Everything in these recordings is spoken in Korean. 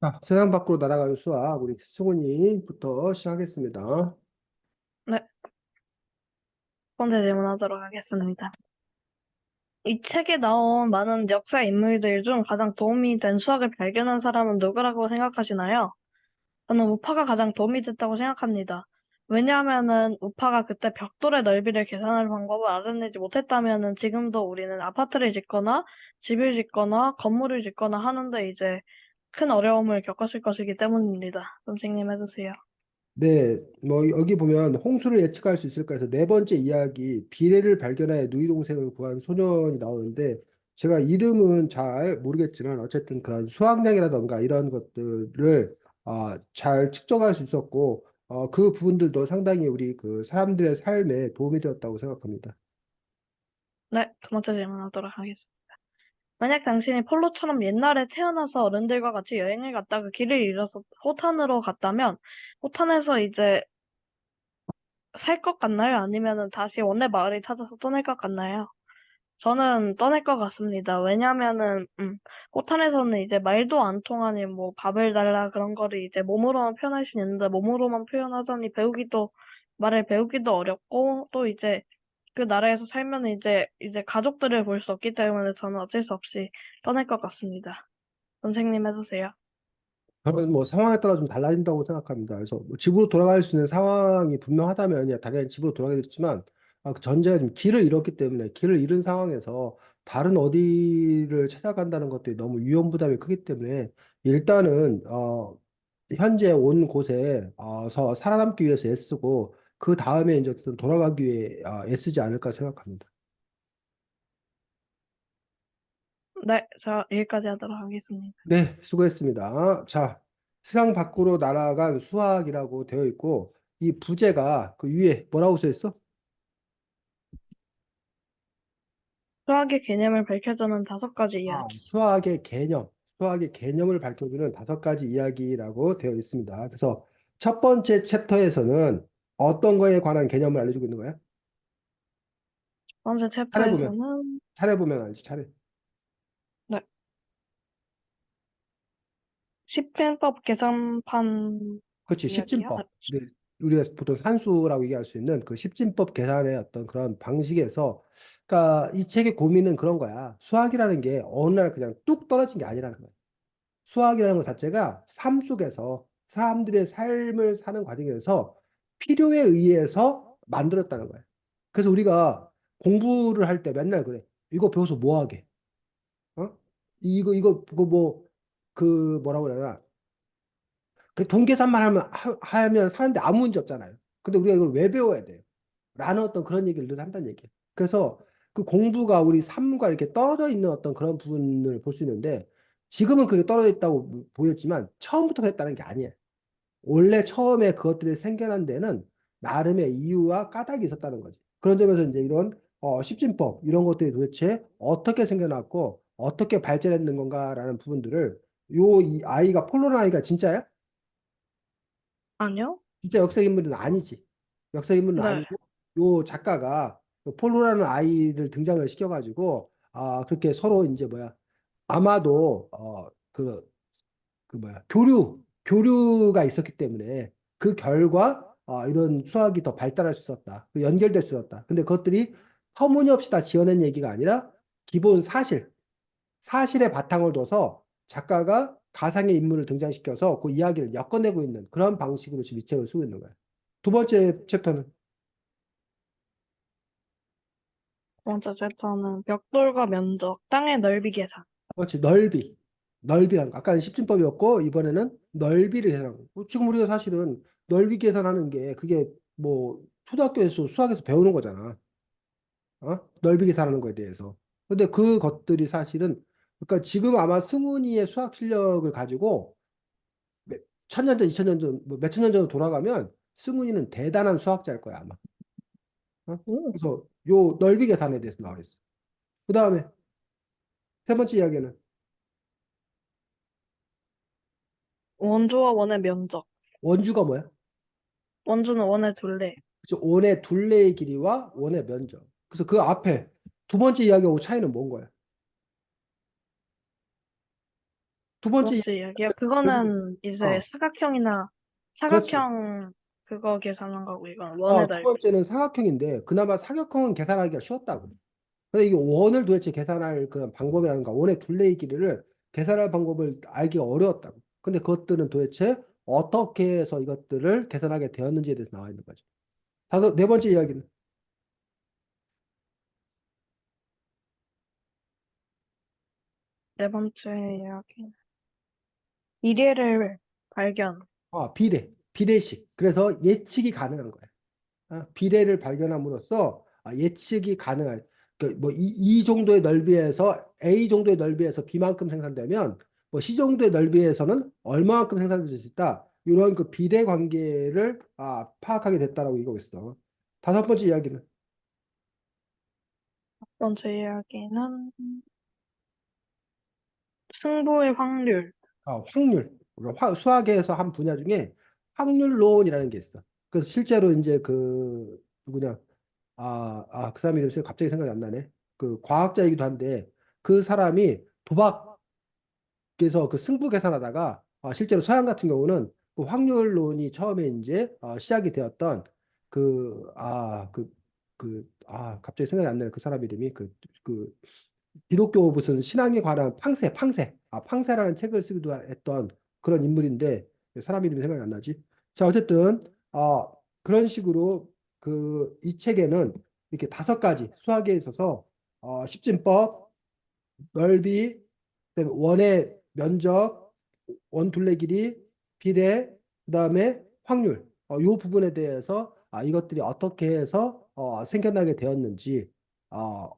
자, 세상 밖으로 날아가는 수학, 우리 승훈이부터 시작하겠습니다. 네, 첫 번째 질문하도록 하겠습니다. 이 책에 나온 많은 역사 인물들 중 가장 도움이 된 수학을 발견한 사람은 누구라고 생각하시나요? 저는 우파가 가장 도움이 됐다고 생각합니다. 왜냐하면은 우파가 그때 벽돌의 넓이를 계산할 방법을 알아내지 못했다면은 지금도 우리는 아파트를 짓거나 집을 짓거나 건물을 짓거나 하는데 이제 큰 어려움을 겪었을 것이기 때문입니다. 선생님 해주세요. 네, 뭐 여기 보면 홍수를 예측할 수 있을까 해서 네 번째 이야기 비례를 발견하여 누이 동생을 구한 소년이 나오는데 제가 이름은 잘 모르겠지만 어쨌든 그런 수학량이라던가 이런 것들을 잘 측정할 수 있었고 그 부분들도 상당히 우리 그 사람들의 삶에 도움이 되었다고 생각합니다. 네, 두 번째 질문하도록 하겠습니다. 만약 당신이 폴로처럼 옛날에 태어나서 어른들과 같이 여행을 갔다가 길을 잃어서 호탄으로 갔다면, 호탄에서 이제 살 것 같나요? 아니면은 다시 원래 마을을 찾아서 떠날 것 같나요? 저는 떠날 것 같습니다. 왜냐면은, 호탄에서는 이제 말도 안 통하니 뭐 밥을 달라 그런 거를 이제 몸으로만 표현할 수 있는데 몸으로만 표현하자니 말을 배우기도 어렵고 또 이제 그 나라에서 살면 이제 가족들을 볼 수 없기 때문에 저는 어쩔 수 없이 떠날 것 같습니다. 선생님 해주세요. 저는 뭐 상황에 따라 좀 달라진다고 생각합니다. 그래서 뭐 집으로 돌아갈 수 있는 상황이 분명하다면 당연히 집으로 돌아가겠지만 그 전제가 좀 길을 잃었기 때문에 길을 잃은 상황에서 다른 어디를 찾아간다는 것들이 너무 위험 부담이 크기 때문에 일단은 현재 온 곳에서 살아남기 위해서 애쓰고 그 다음에 이제 어쨌든 돌아가기 위해 애쓰지 않을까 생각합니다. 네, 저 여기까지 하도록 하겠습니다. 네, 수고했습니다. 자, 세상 밖으로 날아간 수학이라고 되어 있고, 이 부제가 그 위에 뭐라고 써 있어? 수학의 개념을 밝혀주는 5가지 이야기. 수학의 개념을 밝혀주는 5가지 이야기라고 되어 있습니다. 그래서 첫 번째 챕터에서는 어떤 거에 관한 개념을 알려주고 있는 거야? 첫 번째 차례 보면, 챕터에서는 차례 보면 알지, 차례. 네, 십진법 계산판 그렇지, 이야기요? 십진법. 우리가 보통 산수라고 얘기할 수 있는 그 십진법 계산의 어떤 그런 방식에서, 그러니까 이 책의 고민은 그런 거야. 수학이라는 게 어느 날 그냥 뚝 떨어진 게 아니라는 거야. 수학이라는 것 자체가 삶 속에서 사람들의 삶을 사는 과정에서 필요에 의해서 만들었다는 거야. 그래서 우리가 공부를 할 때 맨날 그래. 이거 배워서 뭐 하게? 어? 그거 뭐, 그 뭐라고 그래야 되나? 그 동계산만 하면 사는데 아무 문제 없잖아요. 근데 우리가 이걸 왜 배워야 돼요? 라는 어떤 그런 얘기를 늘 한다는 얘기예요. 그래서 그 공부가 우리 삶과 이렇게 떨어져 있는 어떤 그런 부분을 볼 수 있는데 지금은 그게 떨어져 있다고 보였지만 처음부터 그랬다는 게 아니에요. 원래 처음에 그것들이 생겨난 데는 나름의 이유와 까닭이 있었다는 거지. 그런 점에서 이제 이런 십진법 이런 것들이 도대체 어떻게 생겨났고 어떻게 발전했는 건가라는 부분들을 이 아이가 폴로는 아이가 진짜야? 아니요? 진짜 역사 인물은 아니지. 역사 인물은 네. 아니고 요 작가가 요 폴로라는 아이를 등장을 시켜가지고 그렇게 서로 이제 뭐야 아마도 그 뭐야 교류가 있었기 때문에 그 결과 이런 수학이 더 발달할 수 있었다. 연결될 수 있었다. 근데 그것들이 터무니없이 다 지어낸 얘기가 아니라 기본 사실의 바탕을 둬서 작가가 가상의 인물을 등장시켜서 그 이야기를 엮어내고 있는 그런 방식으로 지금 이 책을 쓰고 있는 거야. 두 번째 챕터는 두 번째 챕터는 벽돌과 면적, 땅의 넓이 계산. 그렇지 넓이란 거. 아까는 십진법이었고 이번에는 넓이를 계산하는 거. 지금 우리가 사실은 넓이 계산하는 게 그게 뭐 초등학교에서 수학에서 배우는 거잖아. 넓이 계산하는 거에 대해서. 근데 그 것들이 사실은 그러니까 지금 아마 승훈이의 수학 실력을 가지고 천년 전, 2000년 전, 뭐 몇천 년 전으로 돌아가면 승훈이는 대단한 수학자일 거야 아마. 오. 그래서 요 넓이 계산에 대해서 나와 있어. 그 다음에 세 번째 이야기는 원주와 원의 면적. 원주가 뭐야? 원주는 원의 둘레. 그죠? 원의 둘레의 길이와 원의 면적. 그래서 그 앞에 두 번째 이야기하고 차이는 뭔 거야? 두 두 번째 번째 이야기요? 결국 그거는 이제 어, 사각형이나 그렇지. 사각형 그거 계산한 거고 이건 원의 두 넓이. 번째는 사각형인데 그나마 사각형은 계산하기가 쉬웠다고. 근데 이게 원을 도대체 계산할 그런 방법이라든가 원의 둘레의 길이를 계산할 방법을 알기가 어려웠다고. 근데 그것들은 도대체 어떻게 해서 이것들을 계산하게 되었는지에 대해서 나와 있는 거죠. 네 번째 이야기는 네 번째 이야기. 미래를 발견. 비례식. 그래서 예측이 가능한 거야. 비례를 발견함으로써 예측이 가능한 그뭐 이 정도의 넓이에서 A 정도의 넓이에서 B만큼 생산되면 뭐 C 정도의 넓이에서는 얼마만큼 생산될 수 있다. 이런 그 비례 관계를 파악하게 됐다라고 이거고 있어. 다섯 번째 이야기는 첫 번째 이야기는 승부의 확률. 확률. 우리가 수학에서 한 분야 중에 확률론이라는 게 있어. 그래서 실제로 이제 그 누구냐 그 사람 이름이 갑자기 생각이 안 나네. 그 과학자이기도 한데 그 사람이 도박에서 그 승부 계산하다가 실제로 서양 같은 경우는 그 확률론이 처음에 이제 시작이 되었던 갑자기 생각이 안 나네. 그 사람 이름이 그 기독교 무슨 신앙에 관한 팡세라는 책을 쓰기도 했던 그런 인물인데 사람 이름이 생각이 안 나지. 자, 어쨌든 그런 식으로 그 이 책에는 이렇게 다섯 가지 수학에 있어서 십진법, 넓이, 그다음에 원의 면적, 원 둘레 길이, 비례, 그다음에 확률. 요 부분에 대해서 이것들이 어떻게 해서 생겨나게 되었는지,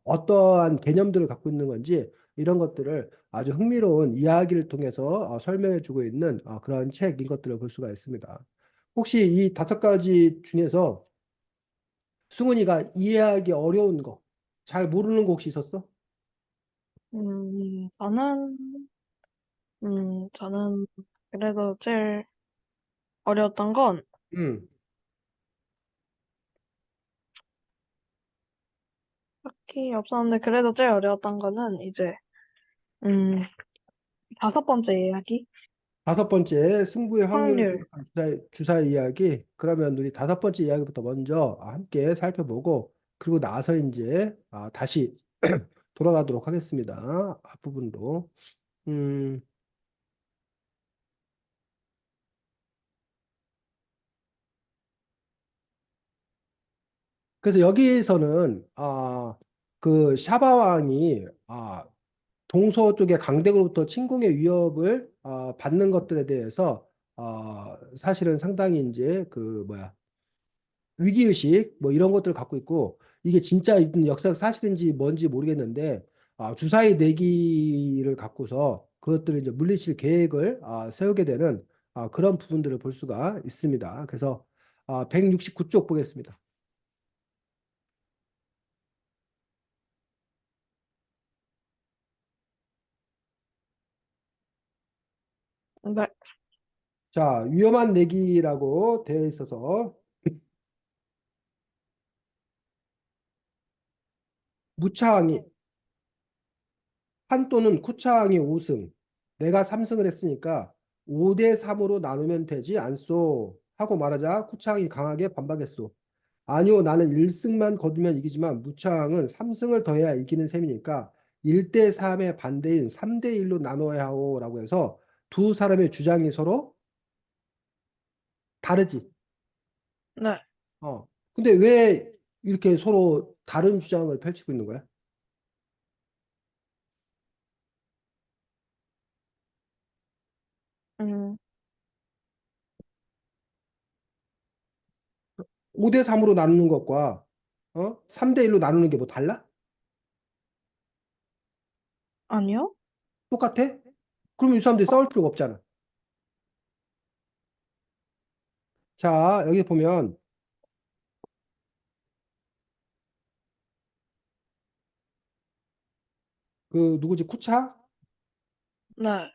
어떠한 개념들을 갖고 있는 건지 이런 것들을 아주 흥미로운 이야기를 통해서 설명해 주고 있는 그런 책인 것들을 볼 수가 있습니다. 혹시 이 다섯 가지 중에서 승훈이가 이해하기 어려운 거, 잘 모르는 거 혹시 있었어? 음, 저는, 저는 그래도 제일 어려웠던 건 음. 딱히 없었는데 그래도 제일 어려웠던 거는 이제, 음, 다섯 번째 이야기? 다섯 번째 승부의 확률을 확률. 기록한 주사 이야기. 그러면 우리 다섯 번째 이야기부터 먼저 함께 살펴보고 그리고 나서 이제 다시 돌아가도록 하겠습니다. 앞부분도. 음, 그래서 여기에서는 그 샤바왕이 동서 쪽의 강대국으로부터 침공의 위협을 받는 것들에 대해서 사실은 상당히 이제 그 뭐야 위기의식 뭐 이런 것들을 갖고 있고 이게 진짜 역사적 사실인지 뭔지 모르겠는데 주사위 내기를 갖고서 그것들을 이제 물리칠 계획을 세우게 되는 그런 부분들을 볼 수가 있습니다. 그래서 169쪽 보겠습니다. 네, 자, 위험한 내기라고 되어 있어서 무차항이 한 또는 쿠차항이 5승, 내가 3승을 했으니까 5대 3으로 나누면 되지 않소 하고 말하자 쿠차항이 강하게 반박했소. 아니요, 나는 1승만 거두면 이기지만 무차항은 3승을 더해야 이기는 셈이니까 1대 3의 반대인 3대 1로 나눠야 하오라고 해서 두 사람의 주장이 서로 다르지. 네. 근데 왜 이렇게 서로 다른 주장을 펼치고 있는 거야? 음, 5대 3으로 나누는 것과 3대 1로 나누는 게 뭐 달라? 아니요? 똑같아? 그러면 이 사람들이 싸울 필요가 없잖아. 자, 여기 보면 그 누구지? 네.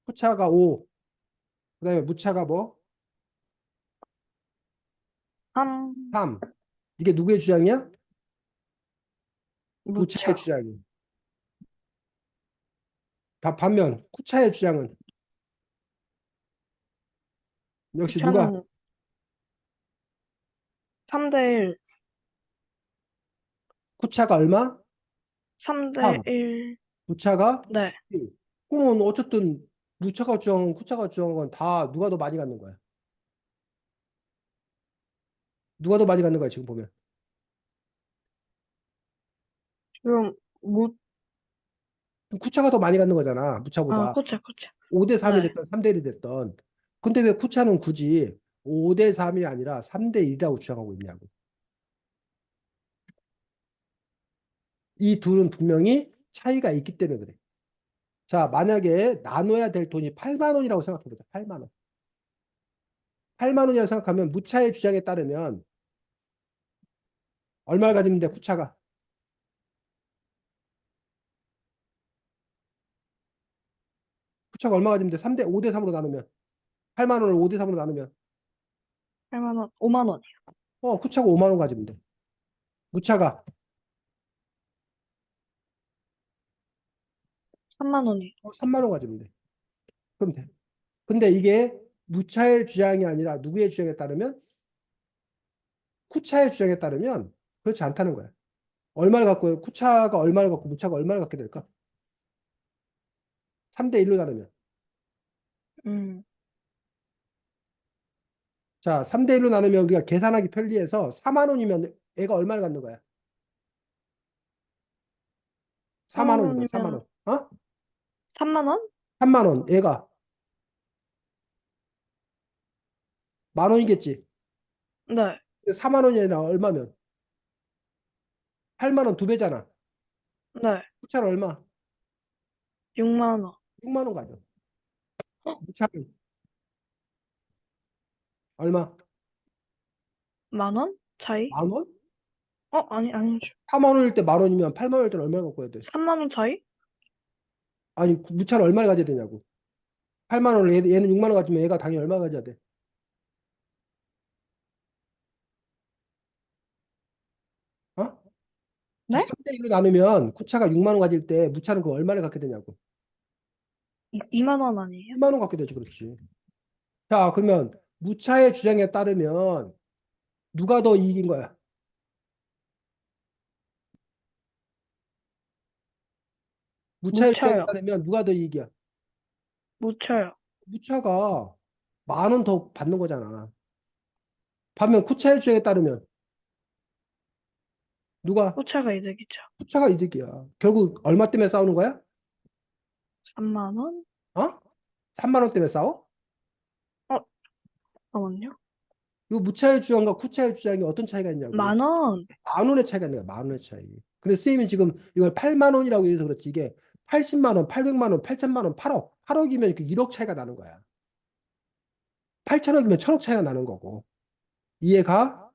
쿠차가 5, 그다음에 무차가 뭐? 3, 3. 이게 누구의 주장이야? 무차의 무차. 주장이. 반면 쿠차의 주장은 역시 누가 차는 3대 1, 쿠차가 얼마? 3대 3. 1, 무차가 네. 1. 그러면 어쨌든 무차가 주장은 쿠차가 주장한 건 다 누가 더 많이 갖는 거야? 누가 더 많이 갖는 거야, 지금 보면. 지금, 쿠차가 더 많이 갖는 거잖아, 무차보다. 그쵸. 5대 3이 네. 됐던 3대 1이 됐던. 근데 왜 쿠차는 굳이 5대 3이 아니라 3대 1이라고 주장하고 있냐고. 이 둘은 분명히 차이가 있기 때문에 그래. 자, 만약에 나눠야 될 돈이 8만 원이라고 생각해 보자. 8만 원. 8만 원이라고 생각하면 무차의 주장에 따르면 얼마를 가지면 돼, 쿠차가? 쿠차가 얼마 가지면 돼? 3대 5대 3으로 나누면. 8만 원을 5대 3으로 나누면. 8만 원, 5만 원이요. 쿠차가 5만 원 가지면 돼. 무차가 3만 원이요. 3만 원 가지면 돼. 그럼 돼. 근데 이게 무차의 주장이 아니라 누구의 주장에 따르면 쿠차의 주장에 따르면 그렇지 않다는 거야. 얼마를 갖고 쿠차가 얼마를 갖고 무차가 얼마를 갖게 될까? 3대 1로 나누면. 음, 자, 3대 1로 나누면 우리가 계산하기 편리해서 4만 원이면 애가 얼마를 갖는 거야? 4만 4만 원이면 4만 원이면 원. 어? 3만 원? 3만 원. 애가 만 원이겠지. 네. 4만 원이 아니라 얼마면? 8만 원 두 배잖아. 네. 쿠차는 얼마? 6만 원. 6만 원 가져. 어? 무차는 얼마? 만 원? 차이? 만 원? 아니죠. 4만 원일 때 만 원이면 8만 원일 때는 얼마를 갖고 해야 돼? 3만 원 차이? 아니, 무차는 얼마를 가져야 되냐고. 8만 원을 얘는 6만 원 가지면 얘가 당연히 얼마 가져야 돼? 어? 네? 3대 1로 나누면 쿠차가 6만 원 가질 때 무차는 그 얼마를 갖게 되냐고. 2만 원 아니에요? 10만 원 갖게 되지, 그렇지. 자, 그러면 무차의 주장에 따르면 누가 더 이익인 거야? 무차의 주장에 묻혀요. 따르면 누가 더 이익이야? 묻혀요. 무차가 만 원 더 받는 거잖아. 반면 쿠차의 주장에 따르면 누가? 후차가 이득이죠. 쿠차가 이득이야. 결국 얼마 때문에 싸우는 거야? 3만 원? 어? 3만 원 때문에 싸워? 어, 잠깐만요. 이 무차의 주장과 쿠차의 주장이 어떤 차이가 있냐고. 만 원? 만 원의 차이가 있는 거야. 만 원의 차이. 근데 선생님이 지금 이걸 8만 원이라고 해서 그렇지. 이게 80만 원, 800만 원, 8천만 원, 8억. 8억이면 그 1억 차이가 나는 거야. 8천억이면 1천억 차이가 나는 거고. 이해가?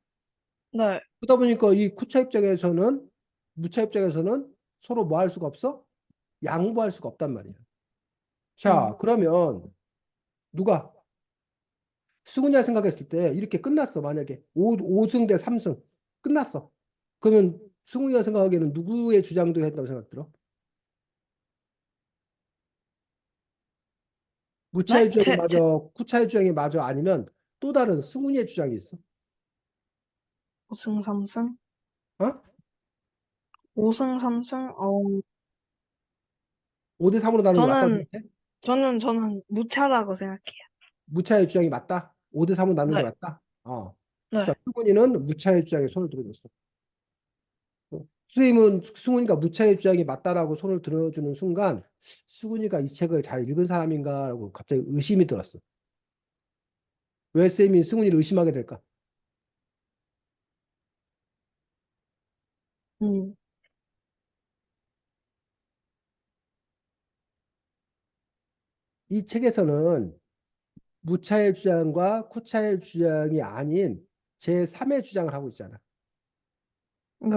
네. 그러다 보니까 이 쿠차 입장에서는 무차 입장에서는 서로 뭐 할 수가 없어? 양보할 수가 없단 말이야. 음, 자, 그러면 누가 수근이가 생각했을 때 이렇게 끝났어. 만약에 5승 대 3승 끝났어. 그러면 승훈이가 생각하기에는 누구의 주장도 했다고 생각 들어? 네? 무차의 주장이 맞아, 쿠차의 주장이 맞아, 아니면 또 다른 승훈이의 주장이 있어? 5승 3승? 어? 5승 3승? 5대 3으로 나누는 게 맞다고 저는, 생각해? 저는 무차라고 생각해요. 무차의 주장이 맞다? 5대 3으로 나누는 게 네. 맞다? 자, 네. 승훈이는 무차의 주장에 손을 들어줬어. 선생님은 승훈이가 무차의 주장이 맞다라고 손을 들어주는 순간 승훈이가 이 책을 잘 읽은 사람인가라고 갑자기 의심이 들었어. 왜 쌤이 승훈이를 의심하게 될까? 음, 이 책에서는 무차의 주장과 쿠차의 주장이 아닌 제3의 주장을 하고 있잖아. 네.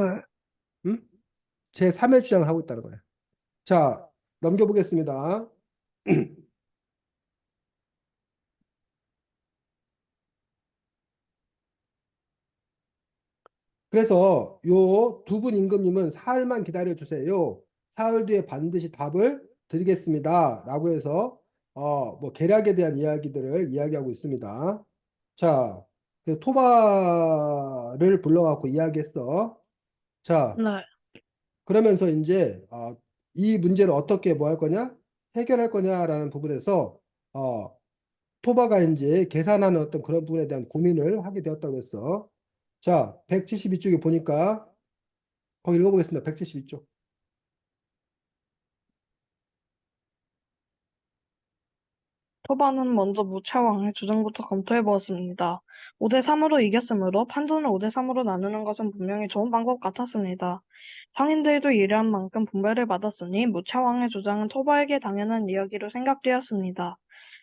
응? 제3의 주장을 하고 있다는 거야. 자, 넘겨보겠습니다. 그래서 요 두 분 임금님은 사흘만 기다려 주세요. 사흘 뒤에 반드시 답을 드리겠습니다. 라고 해서 뭐 계략에 대한 이야기들을 이야기하고 있습니다. 자, 그 토바를 불러갖고 이야기했어. 자, 네. 그러면서 이제 이 문제를 어떻게 뭐 할 거냐? 해결할 거냐라는 부분에서 어, 토바가 이제 계산하는 어떤 그런 부분에 대한 고민을 하게 되었다고 했어. 자, 172쪽에 보니까 거기 읽어보겠습니다. 172쪽. 토바는 먼저 무차왕의 주장부터 검토해 보았습니다. 5대 3으로 이겼으므로 판돈을 5대 3으로 나누는 것은 분명히 좋은 방법 같았습니다. 상인들도 이러한 만큼 분배를 받았으니 무차왕의 주장은 토바에게 당연한 이야기로 생각되었습니다.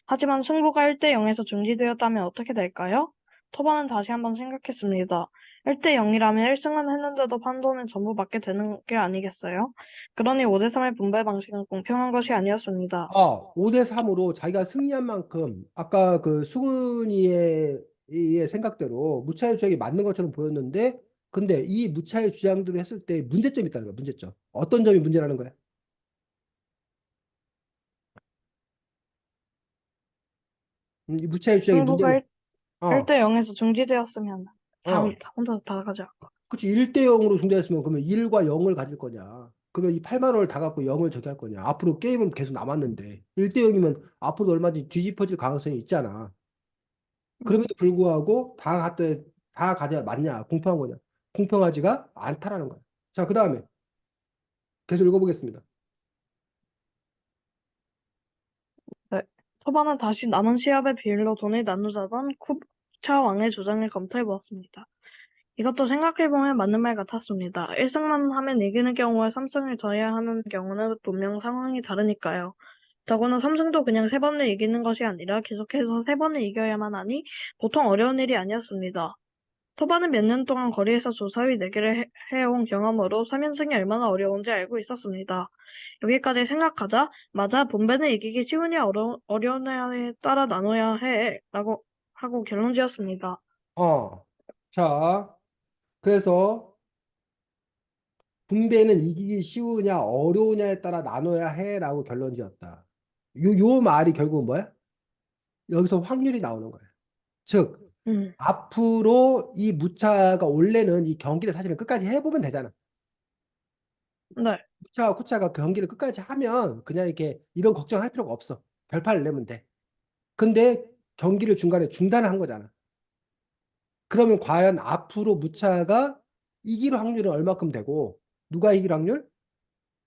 하지만 승부가 1대 0에서 중지되었다면 어떻게 될까요? 토바는 다시 한번 생각했습니다. 1대 0이라면 1승은 했는데도 판돈은 전부 받게 되는 게 아니겠어요? 그러니 5대 3의 분배 방식은 공평한 것이 아니었습니다. 5대 3으로 자기가 승리한 만큼 아까 그 수근이의 의 생각대로 무차의 주장이 맞는 것처럼 보였는데 근데 이 무차의 주장들을 했을 때 문제점이 있다는 거야. 문제점. 어떤 점이 문제라는 거야? 이 무차의 주장이 문제는 승부가 어, 1대 0에서 중지되었으면 어. 4위 혼자서 다 가져갈 거. 그치. 1대 0으로 중단했으면 그러면 1과 0을 가질 거냐. 그러면 이 8만 원을 다 갖고 0을 저기 할 거냐. 앞으로 게임은 계속 남았는데 1대 0이면 앞으로 얼마든지 뒤집어질 가능성이 있잖아. 음, 그럼에도 불구하고 다 가져야 맞냐? 공평한 거냐? 공평하지가 않다라는 거야. 자, 그 다음에 계속 읽어보겠습니다. 네. 초반은 다시 남은 시합의 비율로 돈을 나누자던 쿠차 왕의 주장을 검토해 보았습니다. 이것도 생각해보면 맞는 말 같았습니다. 1승만 하면 이기는 경우와 3승을 더해야 하는 경우는 분명 상황이 다르니까요. 더구나 삼성도 그냥 세 번을 이기는 것이 아니라 계속해서 세 번을 이겨야만 하니 보통 어려운 일이 아니었습니다. 토바는 몇 년 동안 거리에서 조사위 내기를 해온 경험으로 3연승이 얼마나 어려운지 알고 있었습니다. 여기까지 생각하자, 맞아, 본배는 이기기 쉬우냐 어려우냐에 따라 나눠야 해, 라고 하고 결론 지었습니다. 어, 자, 그래서 분배는 이기기 쉬우냐 어려우냐에 따라 나눠야 해라고 결론 지었다. 요 말이 결국은 뭐야? 여기서 확률이 나오는 거야. 즉, 음, 앞으로 이 무차가 원래는 이 경기를 사실은 끝까지 해보면 되잖아. 네, 무차와 쿠차가 그 경기를 끝까지 하면 그냥 이렇게 이런 걱정할 필요가 없어. 별판을 내면 돼. 근데 경기를 중간에 중단을 한 거잖아. 그러면 과연 앞으로 무차가 이길 확률은 얼마큼 되고 누가 이길 확률?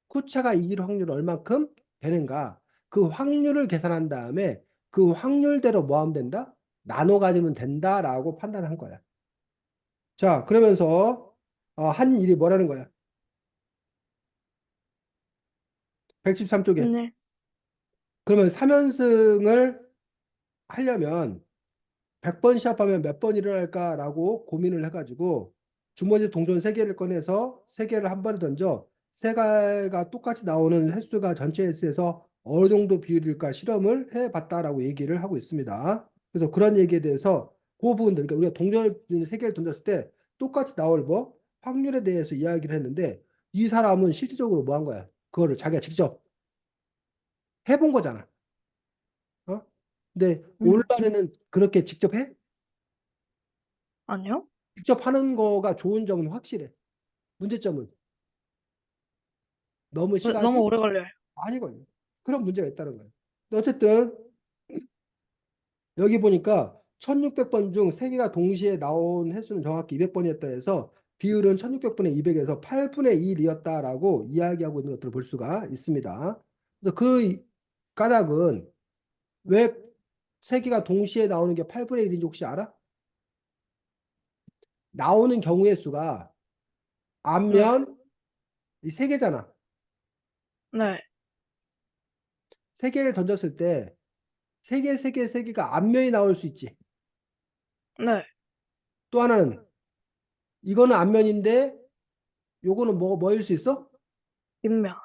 쿠차가 이길 확률은 얼마큼 되는가? 그 확률을 계산한 다음에 그 확률대로 뭐 하면 된다? 나눠 가지면 된다라고 판단을 한 거야. 자, 그러면서 한 일이 뭐라는 거야? 113쪽에. 네, 그러면 3연승을 하려면 100번 시합하면 몇 번 일어날까라고 고민을 해가지고 주머니 동전 세개를 꺼내서 세개를 한 번에 던져 세 개가 똑같이 나오는 횟수가 전체 횟수에서 어느 정도 비율일까 실험을 해봤다라고 얘기를 하고 있습니다. 그래서 그런 얘기에 대해서 그 부분들, 그러니까 우리가 동전 세개를 던졌을 때 똑같이 나올 뭐 확률에 대해서 이야기를 했는데 이 사람은 실질적으로 뭐 한 거야? 그거를 자기가 직접 해본 거잖아. 어? 근데 음, 올바르는 그렇게 직접 해? 아니요? 직접 하는 거가 좋은 점은 확실해. 문제점은 너무 왜, 너무 시간이 오래 걸려요. 많이 걸려. 그런 문제가 있다는 거예요. 어쨌든 여기 보니까 1600번 중 3개가 동시에 나온 횟수는 정확히 200번이었다 해서 비율은 1600분의 200에서 8분의 1이었다라고 이야기하고 있는 것들을 볼 수가 있습니다. 그래서 그 까닭은 왜 3개가 동시에 나오는 게 8분의 1인지 혹시 알아? 나오는 경우의 수가 네, 앞면 이 3개잖아. 네, 3개를 던졌을 때 3개, 3개, 3개가 앞면이 나올 수 있지. 네, 또 하나는 이거는 앞면인데 요거는 뭐일 수 있어? 뒷면,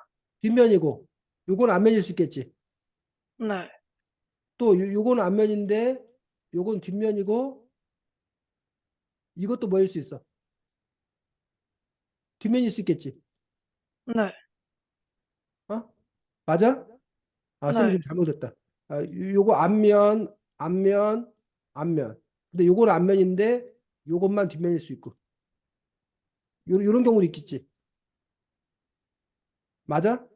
뒷면이고 요거는 앞면일 수 있겠지. 네, 또 요거는 앞면인데 요건 뒷면이고 이것도 뭐일 수 있어? 뒷면일 수 있겠지. 네, 어? 맞아? 아, 쌤이 네, 좀 잘못했다. 아, 요거 앞면, 앞면, 앞면. 근데 요거는 앞면인데 요것만 뒷면일 수 있고. 요런 경우도 있겠지. 맞아?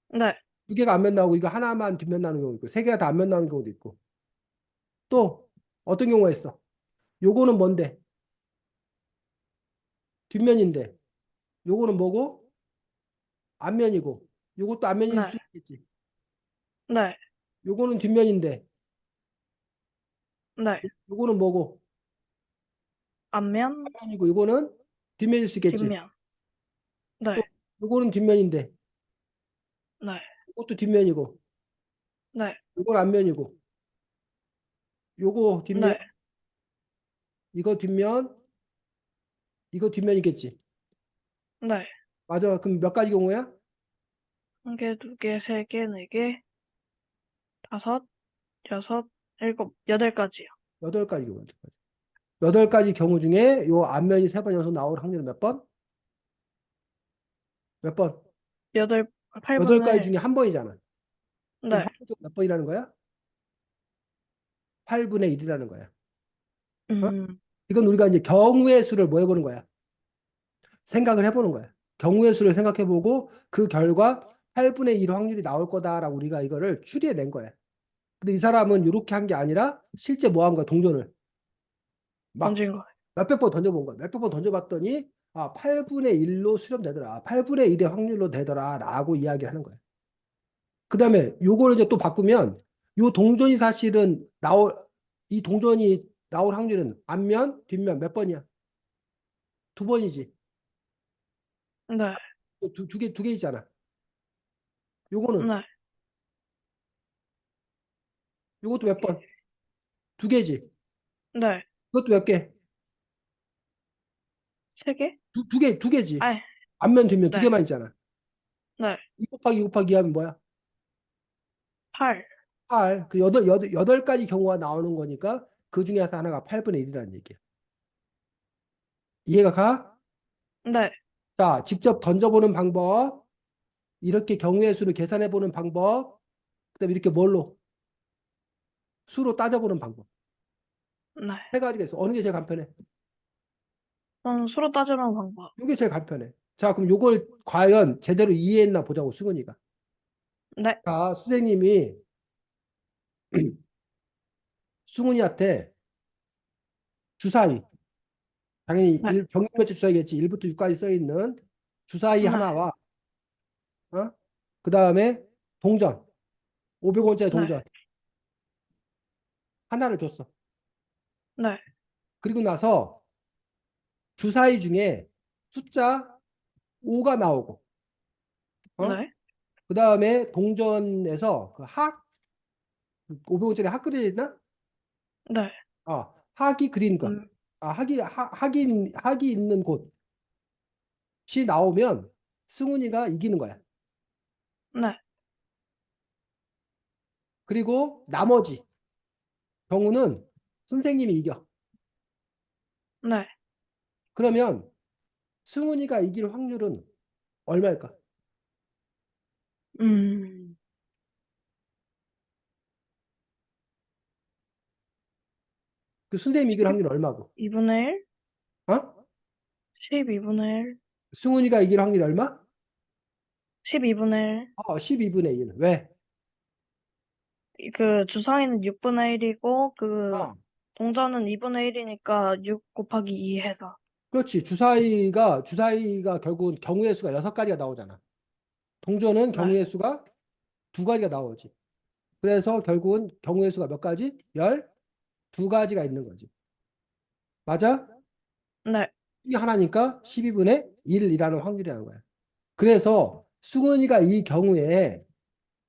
네, 두 개가 앞면 나오고 이거 하나만 뒷면 나오는 경우도 있고 세 개가 다 앞면 나오는 경우도 있고. 또 어떤 경우가 있어? 요거는 뭔데? 뒷면인데. 요거는 뭐고? 앞면이고. 요것도 앞면일 네, 수 있겠지. 네, 요거는 뒷면인데. 네. 요거는 뭐고? 앞면, 앞면이고 요거는 뒷면일 수 있겠지. 뒷면. 또 네, 요거는 뒷면인데. 네, 요것도 뒷면이고. 네, 요건 앞면이고. 요거 뒷면, 네, 이거 뒷면, 이거 뒷면이겠지. 네. 맞아. 그럼 몇 가지 경우야? 한 개, 두 개, 세 개, 네 개, 다섯, 여섯, 일곱, 여덟 가지요. 여덟 가지 경우. 여덟 가지 경우 중에 요 앞면이 세 번 연속 나올 확률은 몇 번? 몇 번? 여덟, 여덟 가지 8분의, 중에 한 번이잖아. 그럼 네, 확률 몇 번이라는 거야? 8분의 1이라는 거야. 어? 음, 이건 우리가 이제 경우의 수를 뭐 해보는 거야? 생각을 해보는 거야. 경우의 수를 생각해보고 그 결과 8분의 1 확률이 나올 거다라고 우리가 이거를 추리해낸 거야. 근데 이 사람은 이렇게 한 게 아니라 실제 뭐 한 거야? 동전을. 막 던진 거. 몇백 번 던져본 거야. 몇백 번 던져봤더니 아, 8분의 1로 수렴되더라. 8분의 1의 확률로 되더라. 라고 이야기를 하는 거야. 그 다음에 요거를 이제 또 바꾸면 요 동전이 사실은 이 동전이 나올 확률은 앞면, 뒷면 몇 번이야? 두 번이지. 네, 두 개 있잖아. 요거는, 네, 요것도 몇 번? 두 개지. 네. 그것도 몇 개? 세 개? 두 개지. 아이, 앞면, 뒷면 두 네, 개만 있잖아. 네. 2 곱하기 2 곱하기 2 하면 뭐야? 8. 8. 그 여덟 가지 경우가 나오는 거니까 그 중에서 하나가 8분의 1이라는 얘기야. 이해가 가? 네, 자, 직접 던져보는 방법, 이렇게 경우의 수를 계산해보는 방법, 그다음에 이렇게 뭘로? 수로 따져보는 방법. 네. 세 가지가 있어. 어느 게 제일 간편해? 수로 따지는 방법. 이게 제일 간편해. 자, 그럼 요걸 과연 제대로 이해했나 보자고, 수근이가. 네, 자, 선생님이 수근이한테 주사위, 당연히 네, 경림매체 주사위겠지. 1부터 6까지 써 있는 주사위 네, 하나와, 어? 그 다음에 동전, 500원짜리 네, 동전 하나를 줬어. 네, 그리고 나서 주사위 중에 숫자 5가 나오고, 어? 네, 그 다음에 동전에서 그 500원짜리 학 그려져 있나? 네. 학이 그린 것. 음, 학이 있는 곳이 나오면 승훈이가 이기는 거야. 네, 그리고 나머지 경우는 선생님이 이겨. 네. 그러면 승훈이가 이길 확률은 얼마일까? 음, 그 선생님이 이길 확률은 얼마고? 2분의 1? 어? 12분의 1? 승훈이가 이길 확률이 얼마? 12분의 1? 12분의 1. 왜? 그 주사위는 6분의 1이고 그 어. 동전은 2분의 1이니까 6 곱하기 2 해서. 그렇지. 주사위가 결국은 경우의 수가 6가지가 나오잖아. 동전은 네, 경우의 수가 2가지가 나오지. 그래서 결국은 경우의 수가 몇 가지? 12가지가 있는 거지. 맞아? 네, 이 하나니까 12분의 1이라는 확률이라는 거야. 그래서 승은이가 이 경우에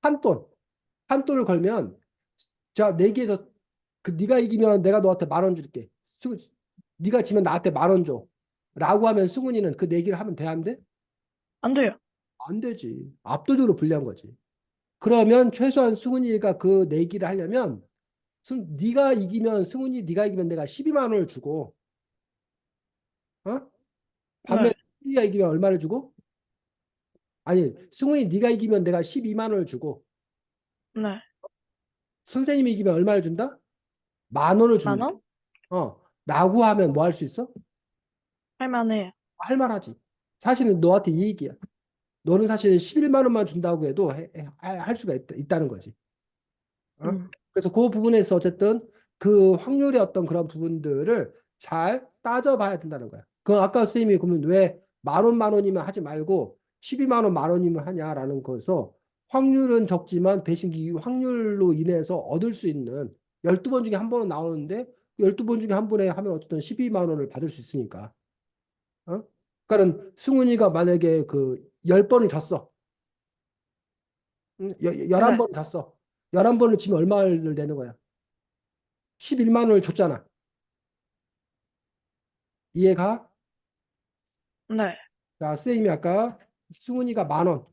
한 돈을 걸면 자, 내기에서 그 네가 이기면 내가 너한테 10,000원 줄게. 네가 지면 나한테 10,000원 줘. 라고 하면 승은이는 그 내기를 하면 돼, 안 돼? 안 돼요. 안 되지. 압도적으로 불리한 거지. 그러면 최소한 승은이가 그 내기를 하려면 네가 이기면 내가 12만 원을 주고 어? 반면에 네, 승은이가 이기면 얼마를 주고? 아니, 승훈이 네가 이기면 내가 12만 원을 주고 네. 선생님이 이기면 얼마를 준다? 만 원을 만 준다. 원? 라고 하면 뭐 할 수 있어? 할만해요. 할 만하지. 사실은 너한테 이익이야. 너는 사실은 11만 원만 준다고 해도 할 수가 있다는 거지. 어? 음, 그래서 그 부분에서 어쨌든 그 확률의 어떤 그런 부분들을 잘 따져봐야 된다는 거야. 그 아까 선생님이 그러면 왜 만 원이면 하지 말고 12만 원 만 원이면 하냐라는 거에서 확률은 적지만 대신 이 확률로 인해서 얻을 수 있는 12번 중에 한 번은 나오는데 12번 중에 한 번에 하면 어쨌든 12만 원을 받을 수 있으니까. 어? 그러니까 승훈이가 만약에 그 10번을 졌어. 응? 11번 네. 졌어. 11번을 치면 얼마를 내는 거야? 11만 원을 줬잖아. 이해가? 네. 자, 선생님이 아까 승훈이가 만 원.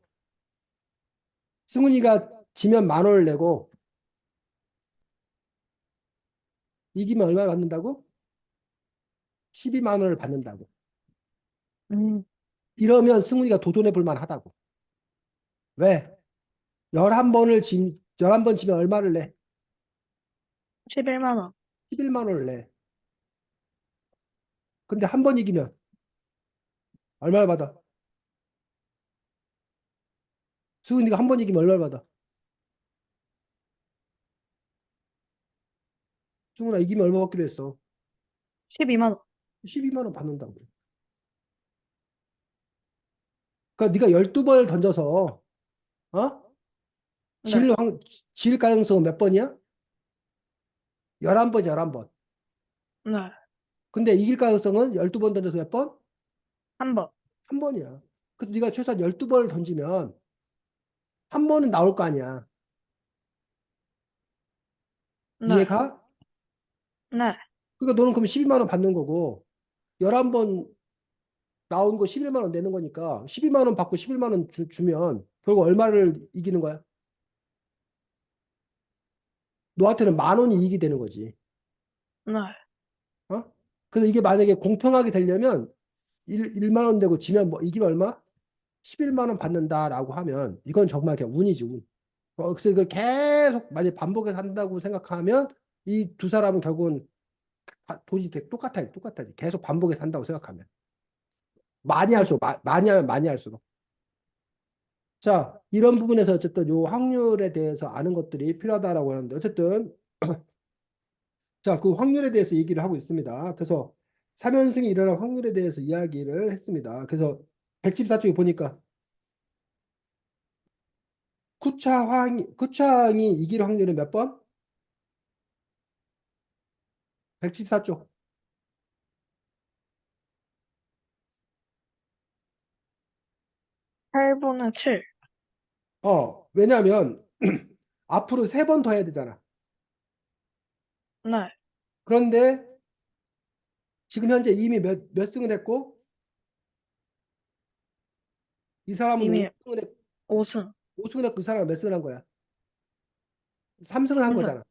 승훈이가 지면 만 원을 내고 이기면 얼마를 받는다고? 12만 원을 받는다고. 음, 이러면 승훈이가 도전해 볼 만하다고. 왜? 11번 지면 얼마를 내? 11만 원. 11만 원을 내. 근데 한 번 이기면 얼마를 받아? 승훈이가 한 번 이기면 얼마를 받아? 승훈아 이기면 얼마 받기로 했어? 12만 원. 12만 원 받는다고. 그러니까 네가 12번을 던져서 어? 네. 질, 확- 질 가능성은 몇 번이야? 11번, 11번. 네. 근데 이길 가능성은 12번 던져서 몇 번? 한 번. 한 번이야. 그래서 네가 최소한 12번을 던지면 한 번은 나올 거 아니야. 네. 이해가? 네. 그러니까 너는 그럼 12만 원 받는 거고 11번 나온 거 11만 원 내는 거니까 12만 원 받고 11만 원 주면 결국 얼마를 이기는 거야? 너한테는 만 원이 이익이 되는 거지. 네. 어? 그래서 이게 만약에 공평하게 되려면 1만 원 내고 지면 뭐 이기면 얼마? 11만 원 받는다라고 하면 이건 정말 그냥 운이지, 운. 그래서 이걸 계속 만약 반복해서 한다고 생각하면 이 두 사람은 결국은 돈이 똑같아. 계속 반복해서 한다고 생각하면. 많이 음, 할수록, 많이 하면 많이 할수록. 자, 이런 부분에서 어쨌든 요 확률에 대해서 아는 것들이 필요하다라고 하는데, 어쨌든, 자, 그 확률에 대해서 얘기를 하고 있습니다. 그래서 3연승이 일어날 확률에 대해서 이야기를 했습니다. 그래서 114쪽에 보니까 쿠차항이 이길 확률은 몇 번? 114쪽. 8분의 7. 왜냐하면 앞으로 3번 더 해야 되잖아. 네. 그런데 지금 현재 이미 몇 승을 했고 이 사람은 이미 5승을 했, 5승. 5승을 했고 이 사람은 몇 승을 한 거야? 3승을 한 3승. 거잖아.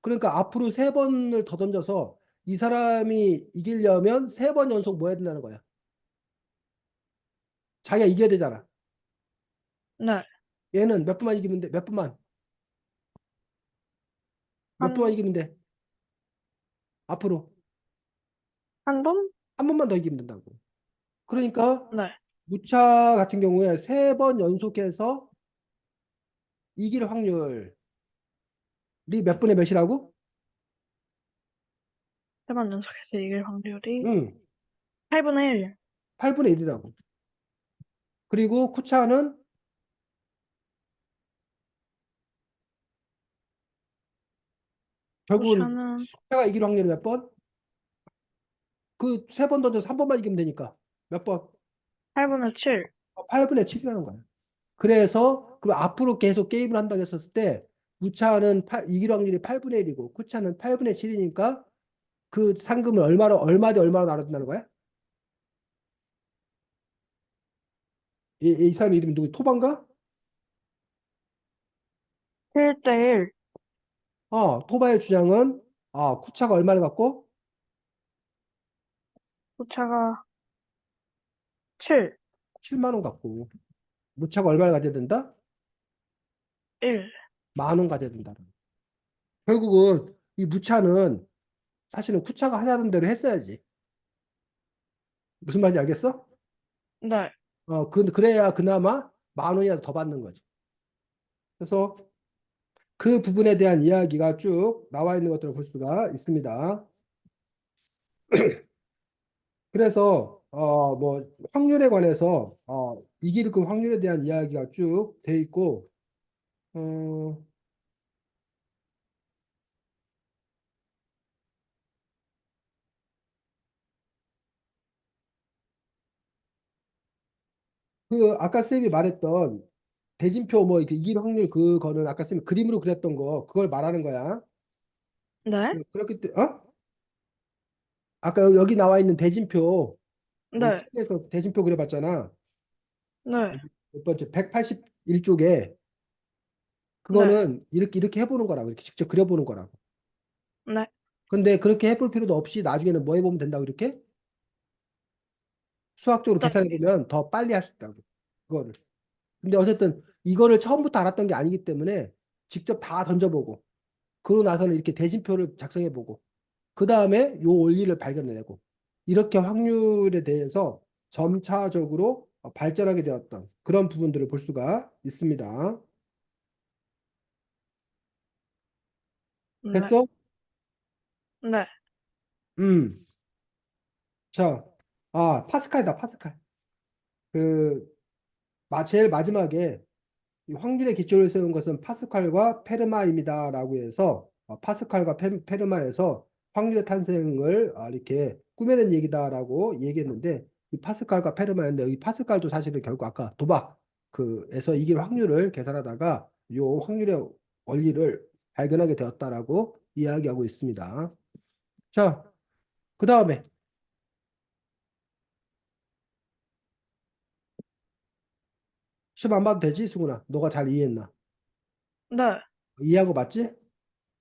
그러니까 앞으로 3번을 더 던져서 이 사람이 이기려면 3번 연속 뭐 해야 된다는 거야. 자기가 이겨야 되잖아. 네. 얘는 몇 번만 이기면 돼. 몇 번만 한, 이기면 돼. 앞으로 한 번? 한 번만 더 이기면 된다고. 그러니까 네. 무차 같은 경우에 3번 연속해서 이길 확률이 몇 분의 몇이라고? 3번 연속해서 이길 확률이 응, 8분의 1. 8분의 1이라고. 그리고 쿠차는 결국은 쿠션은 쿠차가 이길 확률이 몇 번? 그 3번 던져서 한 번만 이기면 되니까. 몇 번? 8분의 7. 8분의 7이라는 거야. 그래서 그럼 앞으로 계속 게임을 한다고 했었을 때 무차는 이길 확률이 8분의 1이고 쿠차는 8분의 7이니까 그 상금을 얼마 대 얼마로 나눠준다는 거야? 이 사람 이름이 누구? 토반가? 1대1. 토바의 주장은 쿠차가 얼마를 갖고 오차가 7. 7만 원 갖고 무차가 얼마를 가져야 된다? 1. 10,000원 가져야 된다. 결국은 이 무차는 사실은 쿠차가 하자는 대로 했어야지. 무슨 말인지 알겠어? 네. 그래야 그나마 10,000원이라도 더 받는 거지. 그래서 그 부분에 대한 이야기가 쭉 나와 있는 것들을 볼 수가 있습니다. 그래서 뭐 확률에 관해서 이길 그 확률에 대한 이야기가 쭉 돼 있고 어, 그 아까 쌤이 말했던 대진표 뭐 이렇게 이길 확률 그거는 아까 쌤이 그림으로 그렸던 거 그걸 말하는 거야. 네. 그렇기 때문에 아까 여기 나와 있는 대진표 이 네. 책에서 대진표 그려봤잖아. 네. 몇 번째 181쪽에 네. 그거는 이렇게 해보는 거라고 이렇게 직접 그려보는 거라고. 네. 근데 그렇게 해볼 필요도 없이 나중에는 뭐 해보면 된다고 이렇게 수학적으로 계산해 숫자기. 보면 더 빨리 할 수 있다고 그거를. 근데 어쨌든 이거를 처음부터 알았던 게 아니기 때문에 직접 다 던져보고 그러고 나서는 이렇게 대진표를 작성해 보고 그 다음에 요 원리를 발견해내고 이렇게 확률에 대해서 점차적으로 발전하게 되었던 그런 부분들을 볼 수가 있습니다. 네. 됐어? 네. 음. 자, 파스칼이다, 파스칼. 그, 제일 마지막에 이 확률의 기초를 세운 것은 파스칼과 페르마입니다라고 해서 파스칼과 페르마에서 확률의 탄생을 이렇게 꾸며낸 얘기다라고 얘기했는데 이 파스칼과 페르마인데 이 파스칼도 사실은 결국 아까 도박 그에서 이길 확률을 계산하다가 요 확률의 원리를 발견하게 되었다라고 이야기하고 있습니다. 자, 그 다음에 시험 안 봐도 되지, 승훈아? 너가 잘 이해했나? 네. 이해한 거 맞지?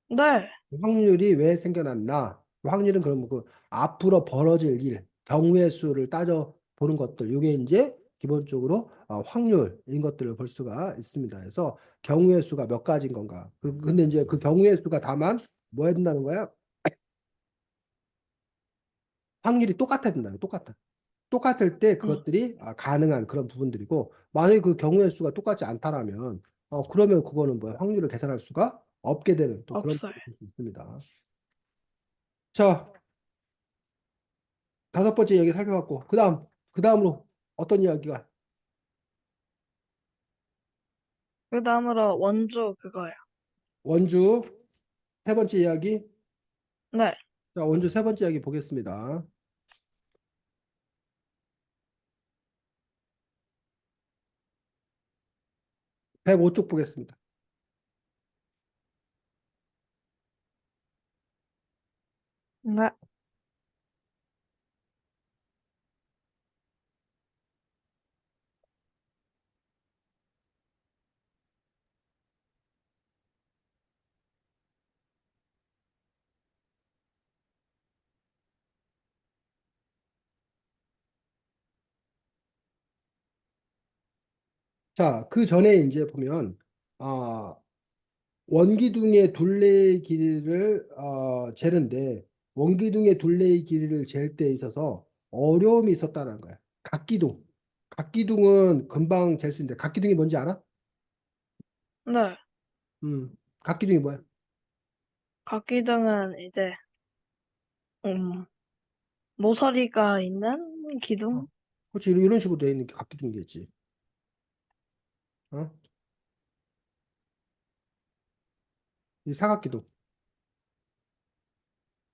네. 확률이 왜 생겨났나? 확률은 그러면 그 앞으로 벌어질 일, 경우의 수를 따져 보는 것들. 이게 이제 기본적으로 확률인 것들을 볼 수가 있습니다. 그래서 경우의 수가 몇 가지인 건가? 근데 이제 그 경우의 수가 다만 뭐 해야 된다는 거야? 확률이 똑같아야 된다는 거야. 똑같아. 똑같을 때 음. 그것들이 가능한 그런 부분들이고 만약에 그 경우의 수가 똑같지 않다라면 그러면 그거는 뭐야? 확률을 계산할 수가 없게 되는 또 그런 없어요. 부분이 볼수 있습니다. 자, 5번째 이야기 살펴봤고, 그 다음으로 어떤 이야기가? 그 다음으로 원주 그거요. 원주 3번째 이야기. 네. 자, 원주 3번째 이야기 보겠습니다. 105쪽 보겠습니다. 네. 자, 그 전에 이제 보면, 아, 원기둥의 둘레의 길이를 재는데, 원기둥의 둘레의 길이를 잴 때 있어서 어려움이 있었다는 거야. 각기둥. 각기둥은 금방 잴 수 있는데, 각기둥이 뭔지 알아? 네. 각기둥이 뭐야? 각기등은 이제 음, 모서리가 있는 어, 기둥? 그렇지. 이런 식으로 되어 있는 게 각기둥이겠지. 어? 이 사각기둥.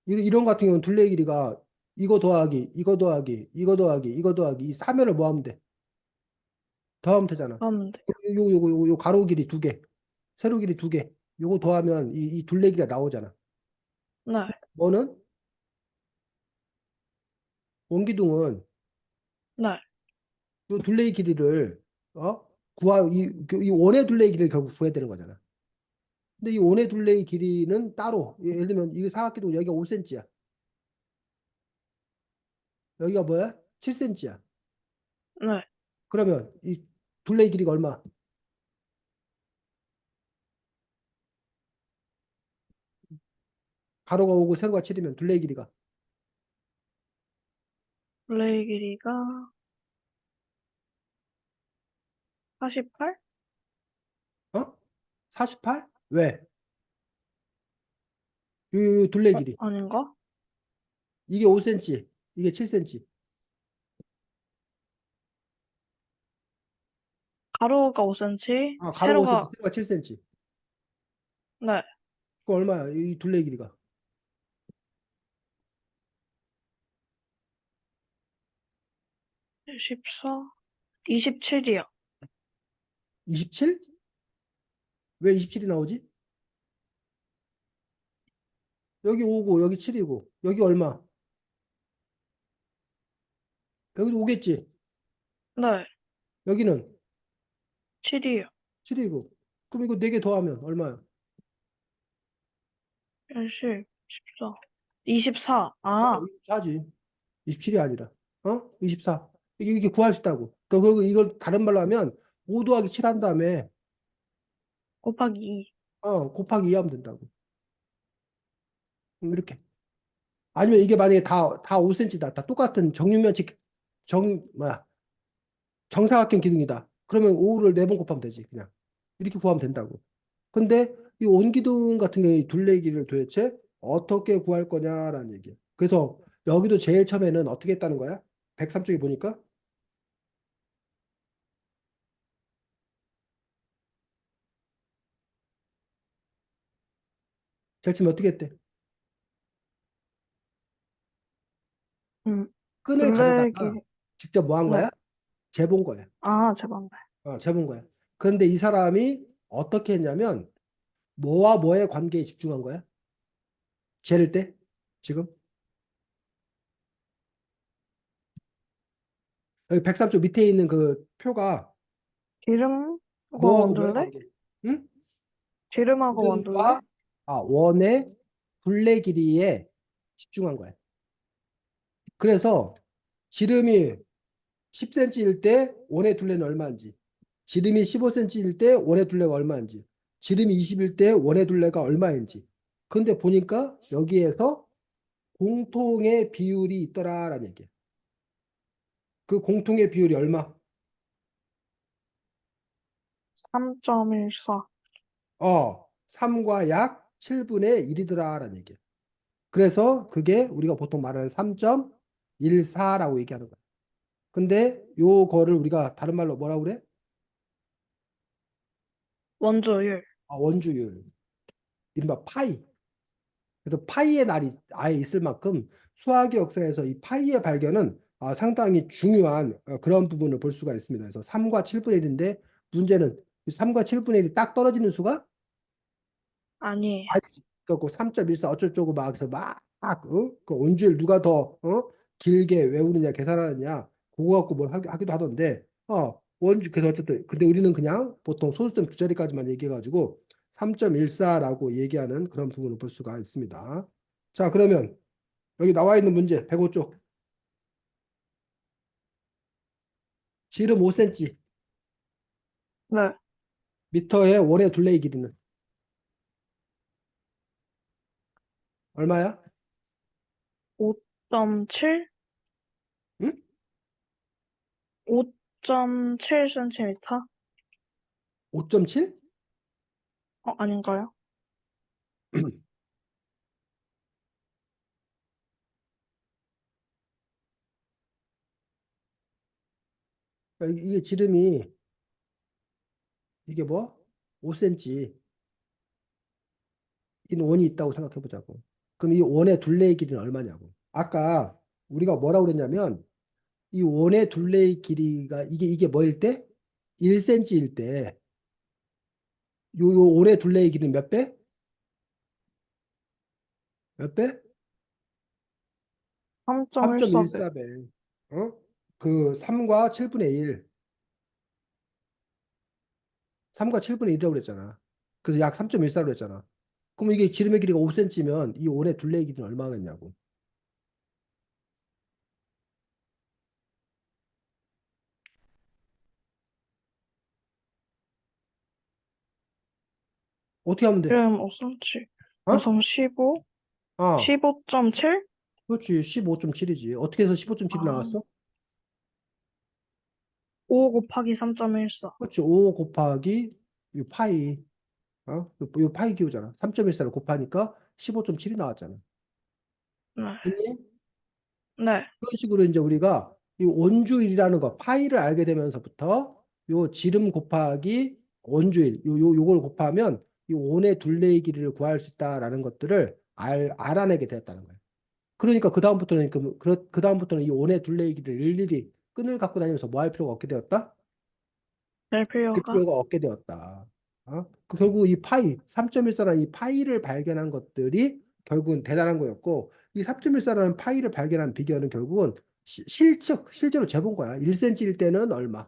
이런 같은 경우는 둘레 길이가 이거 더하기, 이거 더하기, 이거 더하기, 이거 더하기 이 3면을 뭐 하면 돼? 더하면 되잖아. 하면 돼. 요 가로 길이 2개, 세로 길이 2개. 요거 더하면 이 둘레 길이가 나오잖아. 네. 뭐는 원기둥은 네. 요 둘레의 길이를 이 원의 둘레의 길이를 결국 구해야 되는 거잖아. 근데 이 원의 둘레의 길이는 따로 예를 들면 이 사각기둥 여기가 5cm야. 여기가 뭐야? 7cm야. 네. 그러면 이 둘레의 길이가 얼마? 가로가 5고 세로가 7이면 둘레의 길이가 둘레의 길이가 48? 어? 48? 왜? 이 둘레의 길이. 아닌가? 이게 5cm, 이게 7cm. 가로가 5cm, 아, 가로가 5cm, 세로가, 세로가 7cm. 네, 그거 얼마야? 이 둘레의 길이가. 14, 27이요. 27? 왜 27이 나오지? 여기 5고, 여기 7이고, 여기 얼마? 여기도 5겠지? 네, 여기는 7이요. 7이고. 그럼 이거 4개 더하면 얼마야? 10, 14, 24. 어, 아, 24지. 27이 아니라. 어? 24. 이게 구할 수 있다고. 그리고 이걸 다른 말로 하면 5 더하기 7 한 다음에 곱하기 2. 곱하기 2 하면 된다고. 이렇게. 아니면 이게 만약에 다 5cm다. 다 똑같은 정육면체 뭐야, 정사각형 기둥이다. 그러면 5를 4번 곱하면 되지, 그냥. 이렇게 구하면 된다고. 근데 이 온기둥 같은 경우에 이 둘레 길이를 도대체 어떻게 구할 거냐라는 얘기야. 그래서 여기도 제일 처음에는 어떻게 했다는 거야? 103쪽에 보니까 제일 처음에 어떻게 했대? 음, 끈을 둘레의 가져다가 길이, 직접 뭐 한 네. 거야? 재본 거야. 아, 제방네. 재본 거야. 그런데 이 사람이 어떻게 했냐면 뭐와 뭐의 관계에 집중한 거야? 재를 때? 지금? 여기 103쪽 밑에 있는 그 표가 기름과 뭐하고 뭐의 원둘레? 관계? 응? 기름하고 원둘레? 기름과 원의 둘레 길이에 집중한 거야. 그래서 지름이 10cm일 때 원의 둘레는 얼마인지, 지름이 15cm일 때 원의 둘레가 얼마인지, 지름이 20일 때 원의 둘레가 얼마인지. 근데 보니까 여기에서 공통의 비율이 있더라라는 얘기야. 그 공통의 비율이 얼마? 3.14. 3과 약 7분의 1이더라라는 얘기야. 그래서 그게 우리가 보통 말하는 3.14라고 얘기하는 거야. 근데 요거를 우리가 다른 말로 뭐라고 그래? 원조율. 원주율. 이른바 파이. 그래서 파이의 날이 아예 있을 만큼 수학의 역사에서 이 파이의 발견은 상당히 중요한 그런 부분을 볼 수가 있습니다. 그래서 3과 7분의 1인데 문제는 3과 7분의 1이 딱 떨어지는 수가 아니에요. 아니지. 그래갖고 3.14 어쩌고저쩌고 막 그래서 그 온주율 누가 더 길게 외우느냐 계산하느냐 그거 갖고 뭘 하기도 하던데 원주 그래서 어쨌든 근데 우리는 그냥 보통 소수점 두 자리까지만 얘기해가지고 3.14라고 얘기하는 그런 부분을 볼 수가 있습니다. 자, 그러면 여기 나와 있는 문제 105쪽 지름 5cm 네. 미터의 원의 둘레의 길이는 얼마야? 5.7? 응? 5.7cm? 5.7? 아닌가요? 이게 지름이 이게 뭐? 5cm 이 원이 있다고 생각해 보자고. 그럼 이 원의 둘레의 길이는 얼마냐고. 아까 우리가 뭐라고 그랬냐면 이 원의 둘레의 길이가 이게 뭐일 때? 1cm일 때 요 원의 둘레의 길이는 몇 배? 몇 배? 3.14배. 3.14배. 그 3과 7분의 1. 3과 7분의 1이라고 그랬잖아. 그래서 약 3.14로 했잖아. 그럼 이게 지름의 길이가 5cm면 이 원의 둘레의 길이는 얼마겠냐고. 어떻게 하면 돼? 지름 5cm. 어? 우선 15, 아, 15.7? 그렇지. 15.7이지. 어떻게 해서 15.7이 아, 나왔어? 5 곱하기 3.14. 그렇지. 5 곱하기 이 파이. 요 파이 기호잖아. 3.14를 곱하니까 15.7이 나왔잖아. 네. 됐니? 네. 그런 식으로 이제 우리가 이 원주율이라는 거, 파이를 알게 되면서부터 요 지름 곱하기 원주율, 요걸 곱하면 이 원의 둘레의 길이를 구할 수 있다라는 것들을 알아내게 되었다는 거예요. 그러니까 그 다음부터는 이 원의 둘레의 길이를 일일이 끈을 갖고 다니면서 뭐 할 필요가 없게 되었다? 될 할 필요가. 필요가 없게 되었다. 결국 이 파이, 3.14라는 이 파이를 발견한 것들이 결국은 대단한 거였고, 이 3.14라는 파이를 발견한 비결은 결국은 실제로 재본 거야. 1cm일 때는 얼마,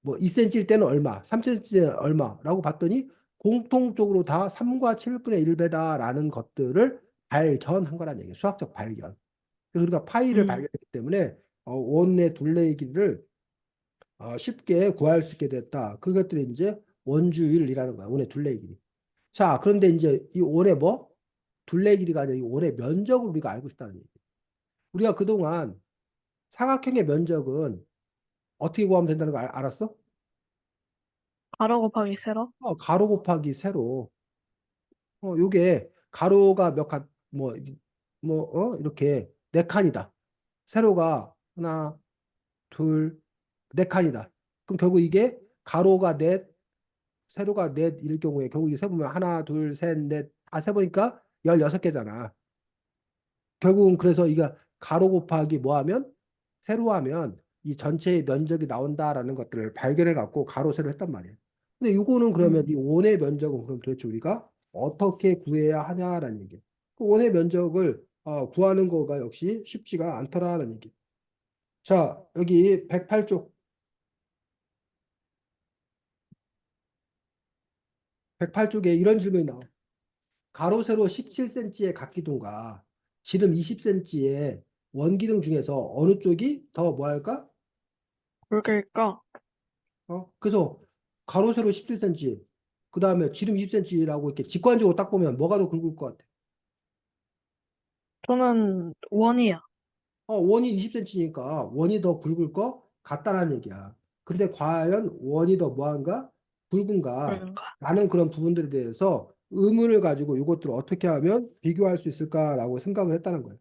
뭐 2cm일 때는 얼마, 3cm일 때는 얼마라고 봤더니 공통적으로 다 3과 7분의 1배다라는 것들을 발견한 거란 얘기예요. 수학적 발견. 그래서 우리가 파이를 음, 발견했기 때문에 원의 둘레의 길이를 쉽게 구할 수 있게 됐다. 그것들이 이제 원주율이라는 거야. 원의 둘레 길이. 자, 그런데 이제 이 원의 뭐? 둘레 길이가 아니라 이 원의 면적을 우리가 알고 싶다는 얘기. 우리가 그동안 사각형의 면적은 어떻게 구하면 된다는 거 알았어? 가로 곱하기 세로. 가로 곱하기 세로. 요게 가로가 몇 칸, 이렇게 네 칸이다. 세로가 하나, 둘, 네 칸이다. 그럼 결국 이게 가로가 넷, 세로가 넷일 경우에 결국 이세 보면 하나, 둘, 셋, 넷, 다 세보니까 16개잖아. 결국은 그래서 이가 가로 곱하기 뭐 하면 세로 하면 이 전체의 면적이 나온다라는 것들을 발견해 갖고 가로 세로 했단 말이에요. 근데 이거는 그러면 이 음, 원의 면적은 그럼 도대체 우리가 어떻게 구해야 하냐라는 얘기예요. 그 원의 면적을 구하는 거가 역시 쉽지가 않더라라는 얘기. 자, 여기 108쪽 108쪽에 이런 질문이 나와. 가로 세로 17cm의 각기둥과 지름 20cm의 원기둥 중에서 어느 쪽이 더 뭐할까? 굵을까? 그래서 가로 세로 17cm, 그 다음에 지름 20cm라고 이렇게 직관적으로 딱 보면 뭐가 더 굵을 것 같아? 저는 원이야. 원이 20cm니까 원이 더 굵을 거 같다라는 얘기야. 근데 과연 원이 더 뭐한가? 굵은가? 굵은가? 라는 그런 부분들에 대해서 의문을 가지고 이것들을 어떻게 하면 비교할 수 있을까라고 생각을 했다는 거예요.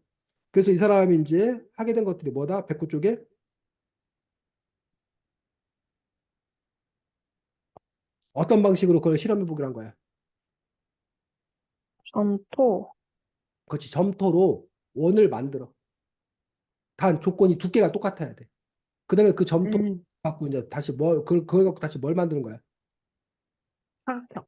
그래서 이 사람이 이제 하게 된 것들이 뭐다? 109 쪽에 어떤 방식으로 그걸 실험해 보기로 한 거야. 점토. 그렇지. 점토로 원을 만들어. 단 조건이 두께가 똑같아야 돼. 그다음에 그 점토 음, 갖고 이제 다시 그걸 갖고 다시 뭘 만드는 거야? 사각형.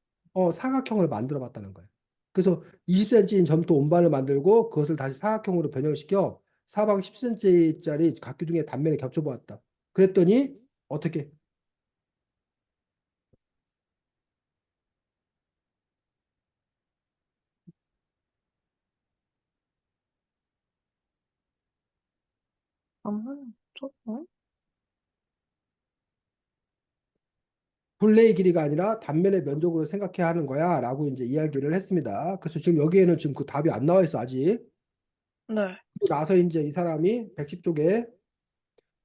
사각형을 만들어 봤다는 거야. 그래서 20cm인 점토 온반을 만들고 그것을 다시 사각형으로 변형시켜 사방 10cm짜리 각기둥의 단면에 겹쳐 보았다. 그랬더니 어떻게? 조금? 둘레의 길이가 아니라 단면의 면적으로 생각해야 하는 거야라고 이제 이야기를 했습니다. 그래서 지금 여기에는 지금 그 답이 안 나와 있어 아직. 네. 그리고 나서 이제 이 사람이 110쪽에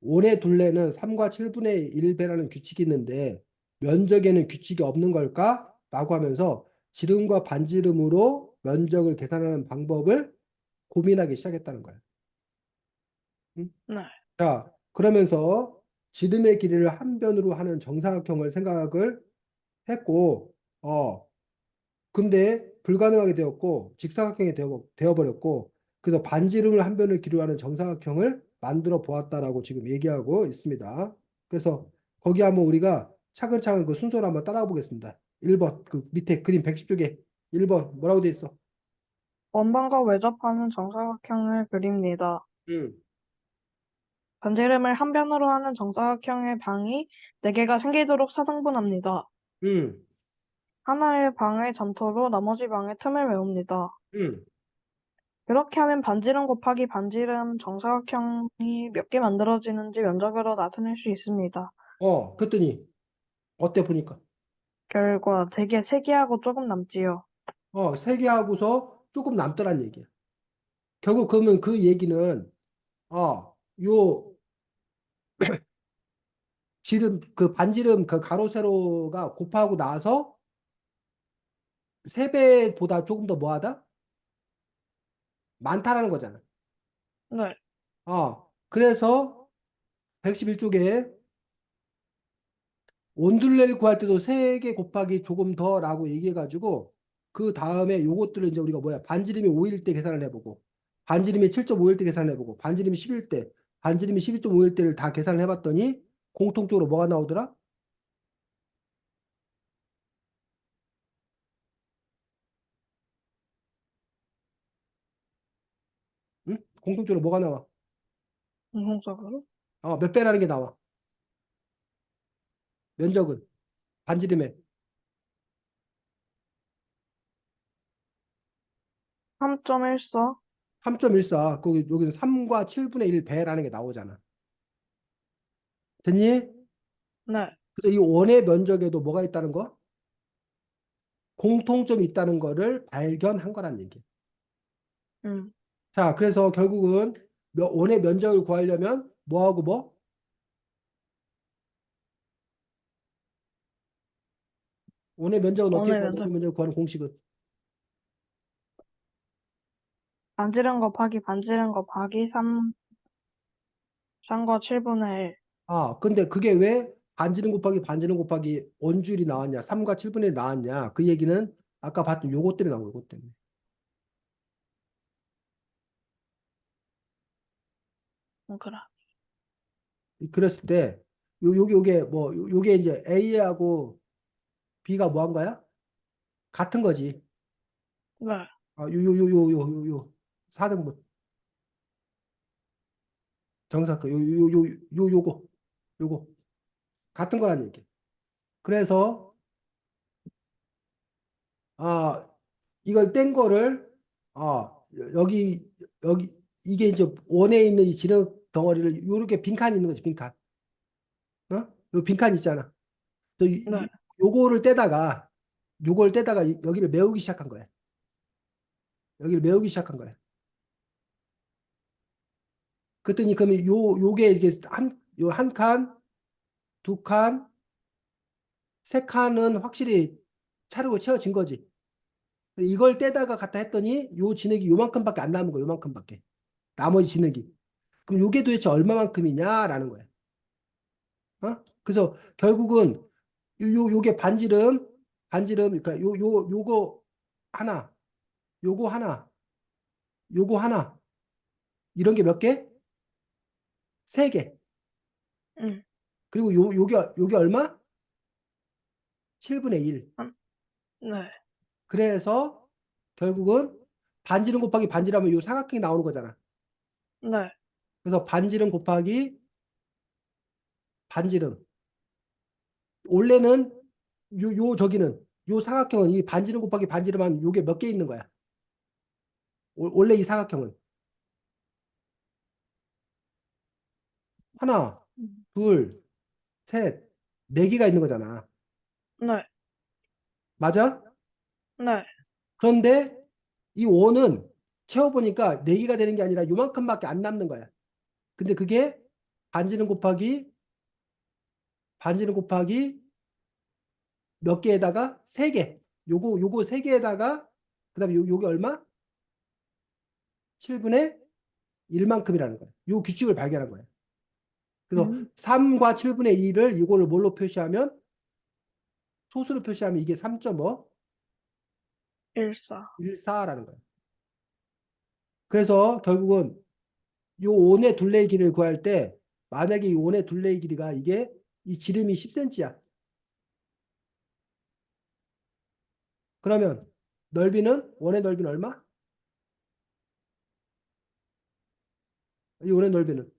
원의 둘레는 3과 7분의 1배라는 규칙이 있는데 면적에는 규칙이 없는 걸까? 라고 하면서 지름과 반지름으로 면적을 계산하는 방법을 고민하기 시작했다는 거예요. 응? 네. 자, 그러면서 지름의 길이를 한 변으로 하는 정사각형을 생각을 했고, 근데 불가능하게 되었고 직사각형이 되어버렸고 그래서 반지름을 한 변을 기로하는 정사각형을 만들어 보았다라고 지금 얘기하고 있습니다. 그래서 거기 한번 우리가 차근차근 그 순서를 한번 따라가 보겠습니다. 1번 그 밑에 그림 110쪽에 1번 뭐라고 돼 있어? 원반과 외접하는 정사각형을 그립니다. 응, 반지름을 한 변으로 하는 정사각형의 방이 4개가 생기도록 사등분합니다. 응, 하나의 방의 점토로 나머지 방의 틈을 메웁니다. 응. 이렇게 하면 반지름 곱하기 반지름 정사각형이 몇 개 만들어지는지 면적으로 나타낼 수 있습니다. 그랬더니 어때 보니까? 결과 되게 세개하고 조금 남지요. 세 개 하고서 조금 남더란 얘기야. 결국 그러면 그 얘기는 요 지름 그 반지름 그 가로 세로가 곱하고 나서 세 배보다 조금 더 뭐하다? 많다라는 거잖아. 네. 그래서 111쪽에 온둘레를 구할 때도 세 개 곱하기 조금 더라고 얘기해가지고 그 다음에 요것들을 이제 우리가 뭐야 반지름이 5일 때 계산을 해보고 반지름이 7.5일 때 계산을 해보고 반지름이 10일 때 반지름이 12.5일 때를 다 계산을 해봤더니 공통적으로 뭐가 나오더라? 응? 공통적으로 뭐가 나와? 공통적으로 몇 배라는 게 나와. 면적은 반지름에 3.14. 3.14. 거기 여기는 3과 7분의 1 배라는 게 나오잖아. 됐니? 네. 그래서 이 원의 면적에도 뭐가 있다는 거? 공통점이 있다는 거를 발견한 거란 얘기. 음. 자, 그래서 결국은 원의 면적을 구하려면 뭐하고 뭐? 원의 면적은 어떻게 오늘 구하냐? 면접 원의 면적을 구하는 공식은. 반지름 곱하기 반지름 곱하기 3과 7분의 1. 근데 그게 왜 반지름 곱하기 원주율이 나왔냐? 3과 7분의 1 나왔냐? 그 얘기는 아까 봤던 요것 때문에 나온 거예요. 요것 때문에. 그래. 그랬을 때 요게 뭐 요게 이제 A하고 B가 뭐 한 거야? 같은 거지. 네. 요 4등분 정사건 요거 같은 거란 얘기. 그래서 아 이걸 뗀 거를 여기 여기 이게 이제 원에 있는 이 진흙 덩어리를 요렇게 빈칸이 있는 거지 빈칸. 요 빈칸 있잖아. 또 네. 요거를 떼다가 요걸 떼다가 여기를 메우기 시작한 거야. 여기를 메우기 시작한 거야. 그랬더니 그러면 요게 이게 요 한 칸, 두 칸, 세 칸은 확실히 차르고 채워진 거지. 이걸 떼다가 갖다 했더니 요 진흙이 요만큼밖에 안 남은 거야. 요만큼밖에. 나머지 진흙이. 그럼 요게 도대체 얼마만큼이냐라는 거야. 그래서 결국은 요게 반지름 그러니까 요거 하나, 요거 하나, 요거 하나 이런 게 몇 개? 세 개. 음. 그리고 요게 얼마? 7분의 1. 네. 그래서 결국은 반지름 곱하기 반지름하면 요 삼각형이 나오는 거잖아. 네. 그래서 반지름 곱하기 반지름. 원래는 저기는 요 삼각형은 이 반지름 곱하기 반지름하면 요게 몇 개 있는 거야. 원래 이 삼각형은 하나, 음. 둘, 셋, 네 개가 있는 거잖아. 네. 맞아? 네. 그런데 이 원은 채워보니까 네 개가 되는 게 아니라 요만큼밖에 안 남는 거야. 근데 그게 반지름 곱하기 반지름 곱하기 몇 개에다가 세 개. 요거 세 개에다가 그다음에 요게 얼마? 7분의 1만큼이라는 거야. 요 규칙을 발견한 거야. 그래서 음. 3과 7분의 1을 이거를 뭘로 표시하면 소수로 표시하면 이게 3.5, 14. 14라는 거야. 그래서 결국은 요 원의 둘레의 길이를 구할 때 만약에 이 원의 둘레의 길이가 이게 이 지름이 10cm야. 그러면 넓이는 원의 넓이는 얼마? 이 원의 넓이는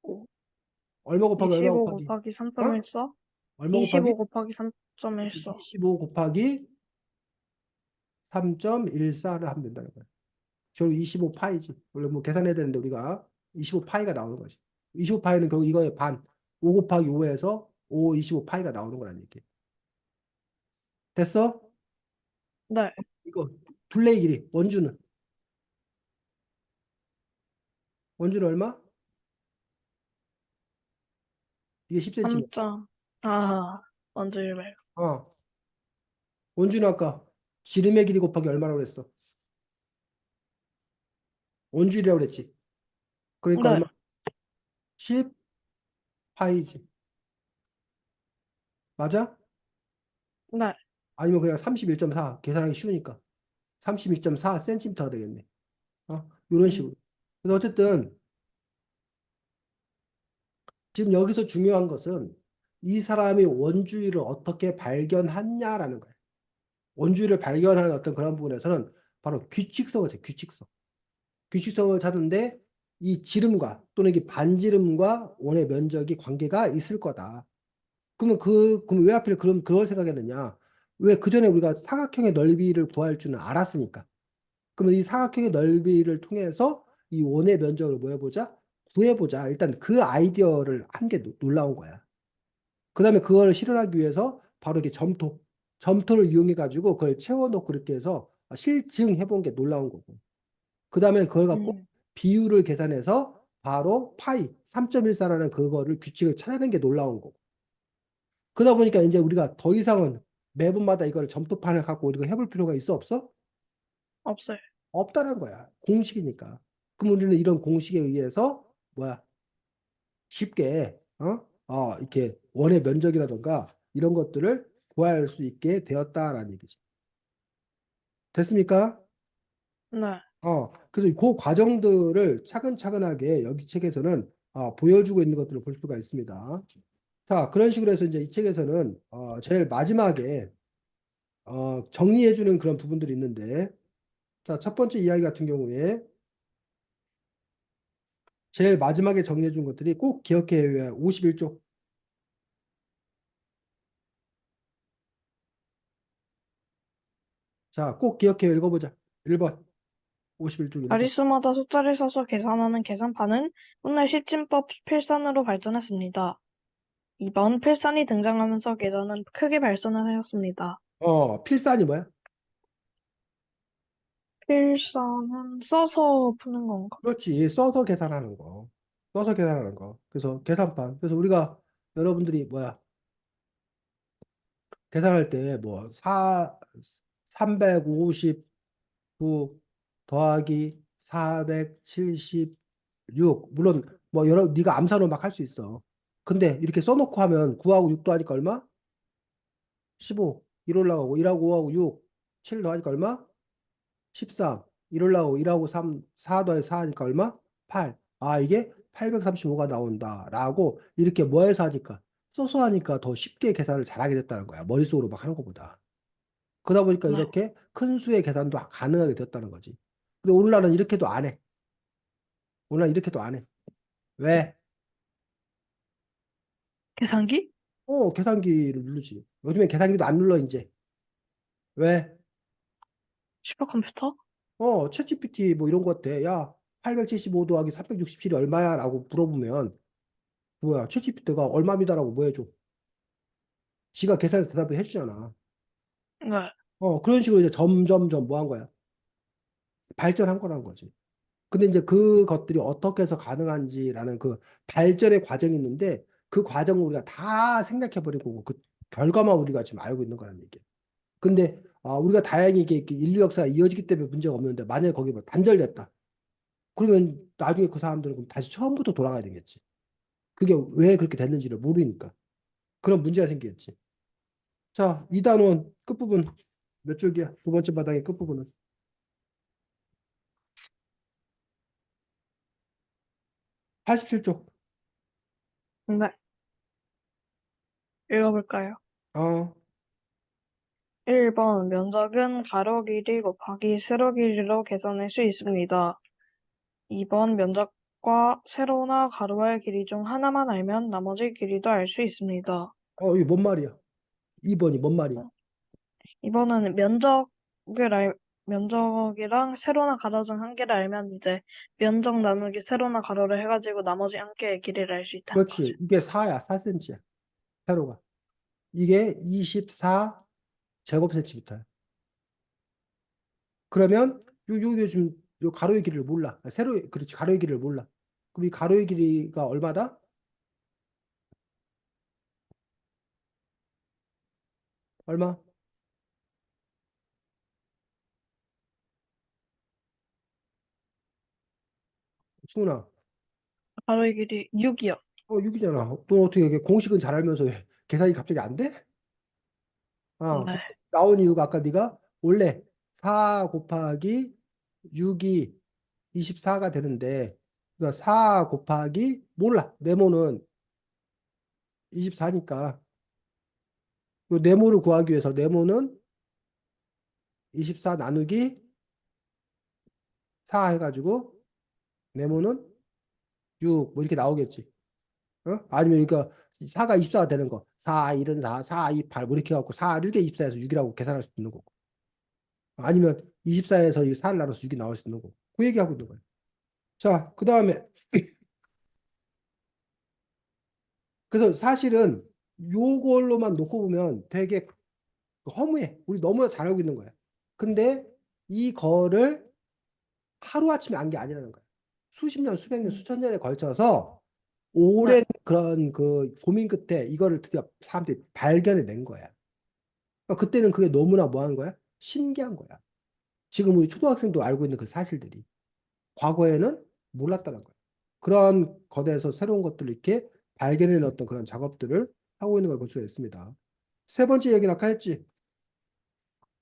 오. 얼마 곱하기 얼마 25 곱하기 곱하기 어? 3.14. 얼마 25 곱하기 곱하기 그렇지. 3.14. 25 곱하기 3.14를 하면 된다는 거야. 결국 25파이지. 원래 뭐 계산해야 되는데 우리가 25파이가 나오는 거지. 25파이는 결국 이거의 반. 5 곱하기 5에서 5, 25 파이가 나오는 거란 얘기. 됐어? 네. 이거 둘레의 길이 원주는 얼마? 이게 10cm. 3점. 아, 먼저 읽어요. 어. 원주는 아까 지름의 길이 곱하기 얼마라고 그랬어? 원주율이라고 그랬지. 그러니까 네. 얼마? 10 파이지. 맞아? 네. 아니면 그냥 31.4 계산하기 쉬우니까 32.4cm가 되겠네. 이런 음, 식으로. 그래서 어쨌든 지금 여기서 중요한 것은 이 사람이 원주율을 어떻게 발견했냐라는 거예요. 원주율을 발견하는 어떤 그런 부분에서는 바로 규칙성을 찾아요. 규칙성. 규칙성을 찾는데 이 지름과 또는 이 반지름과 원의 면적이 관계가 있을 거다. 그럼 왜 하필 그걸 생각했느냐? 왜 그전에 우리가 사각형의 넓이를 구할 줄은 알았으니까. 그러면 이 사각형의 넓이를 통해서 이 원의 면적을 뭐 해보자? 구해보자. 일단 그 아이디어를 한 게 놀라운 거야. 그 다음에 그걸 실현하기 위해서 바로 이렇게 점토를 이용해 가지고 그걸 채워놓고 그렇게 해서 실증해 본 게 놀라운 거고. 그 다음에 그걸 갖고 음, 비율을 계산해서 바로 파이 3.14라는 그거를 규칙을 찾아낸 게 놀라운 거고. 그러다 보니까 이제 우리가 더 이상은 매번마다 이걸 점토판을 갖고 우리가 해볼 필요가 있어 없어? 없어요. 없다는 거야. 공식이니까. 그럼 우리는 이런 공식에 의해서 뭐야 쉽게 이렇게 원의 면적이라든가 이런 것들을 구할 수 있게 되었다라는 얘기지. 됐습니까? 네. 그래서 그 과정들을 차근차근하게 여기 책에서는 보여주고 있는 것들을 볼 수가 있습니다. 자, 그런 식으로 해서 이제 이 책에서는 제일 마지막에 정리해주는 그런 부분들이 있는데, 자, 첫 번째 이야기 같은 경우에 제일 마지막에 정리해준 것들이 꼭 기억해야 51쪽. 자, 꼭 기억해 읽어보자. 1번. 51쪽 1번. 자릿수마다 숫자를 써서 계산하는 계산판은 훗날 실진법 필산으로 발전했습니다. 2번 필산이 등장하면서 계산은 크게 발전을 하였습니다. 필산이 뭐야? 필산은 써서 푸는 건가? 그렇지. 써서 계산하는 거. 써서 계산하는 거. 그래서 계산판. 그래서 우리가 여러분들이 뭐야? 계산할 때 뭐 359 더하기 476 물론 뭐 여러 네가 암산으로 막 할 수 있어. 근데 이렇게 써놓고 하면 9하고 6도 하니까 얼마? 15. 1 올라가고 1하고 5하고 6. 7 더하니까 얼마? 13. 1 올라가고 1하고 3. 4 더해 4 하니까 얼마? 8. 이게 835가 나온다라고 이렇게 뭐 해서 하니까 써서 하니까 더 쉽게 계산을 잘하게 됐다는 거야. 머릿속으로 막 하는 것보다. 그러다 보니까 네. 이렇게 큰 수의 계산도 가능하게 됐다는 거지. 근데 오늘날은 이렇게도 안 해. 오늘날 이렇게도 안 해. 왜? 계산기? 계산기를 누르지. 요즘엔 계산기도 안 눌러, 이제. 왜? 슈퍼컴퓨터? 챗GPT 뭐 이런 거 어때? 야, 875 더하기 367이 얼마야? 라고 물어보면, 뭐야, 챗GPT가 얼마입니다라고 뭐 해줘? 지가 계산해서 대답을 해주잖아. 네. 그런 식으로 이제 점점점 뭐 한 거야? 발전한 거란 거지. 근데 이제 그것들이 어떻게 해서 가능한지라는 그 발전의 과정이 있는데 그 과정을 우리가 다 생략해버리고 그 결과만 우리가 지금 알고 있는 거라는 얘기예요. 근데 우리가 다행히 이게 인류 역사가 이어지기 때문에 문제가 없는데 만약에 거기 뭐 단절됐다. 그러면 나중에 그 사람들은 그럼 다시 처음부터 돌아가야 되겠지. 그게 왜 그렇게 됐는지를 모르니까. 그런 문제가 생기겠지. 자, 2단원 끝부분 몇 쪽이야? 두 번째 바닥의 끝부분은 87쪽. 네. 읽어볼까요? 어, 1번 면적은 가로 길이 곱하기 세로 길이로 계산할 수 있습니다. 2번 면적과 세로나 가로의 길이 중 하나만 알면 나머지 길이도 알 수 있습니다. 이게 뭔 말이야? 2번이 뭔 말이야? 2번은 면적이랑 세로나 가로 중 한 개를 알면 이제 면적 나누기 세로나 가로를 해가지고 나머지 한 개의 길이를 알 수 있다는 거죠. 그렇지. 이게 4야, 4cm야. 세로가. 이게 24 제곱센티미터야. 그러면 요 지금 요 가로의 길이를 몰라. 세로 그렇지 가로의 길이를 몰라. 그럼 이 가로의 길이가 얼마다? 얼마? 승훈아. 가로의 길이 6이요. 6이잖아. 너 어떻게 이게 공식은 잘 알면서 왜 계산이 갑자기 안 돼? 네. 그래서 나온 이유가 아까 네가 원래 4 곱하기 6이 24가 되는데 그러니까 4 곱하기 몰라. 네모는 24니까 요 네모를 구하기 위해서 네모는 24 나누기 4 해가지고 네모는 6 뭐 이렇게 나오겠지. 어? 아니면 그러니까 4가 24가 되는 거. 4, 1은 4, 4, 2, 8, 뭐 이렇게 해갖고 4, 1개 24에서 6이라고 계산할 수 있는 거고. 아니면 24에서 이 4를 나눠서 6이 나올 수 있는 거고. 그 얘기하고 있는 거야. 자, 그 다음에, 그래서 사실은 요걸로만 놓고 보면 되게 허무해. 우리 너무나 잘 알고 있는 거야. 근데 이거를 하루아침에 안 게 아니라는 거야. 수십 년, 수백 년, 음, 수천 년에 걸쳐서 네. 오랜 그런 그 고민 끝에 이거를 드디어 사람들이 발견해 낸 거야. 그러니까 그때는 그게 너무나 뭐 하는 거야? 신기한 거야. 지금 우리 초등학생도 알고 있는 그 사실들이 과거에는 몰랐다는 거야. 그런 거대에서 새로운 것들을 이렇게 발견해 넣었던 그런 작업들을 하고 있는 걸 볼 수가 있습니다. 세 번째 얘기는 아까 했지.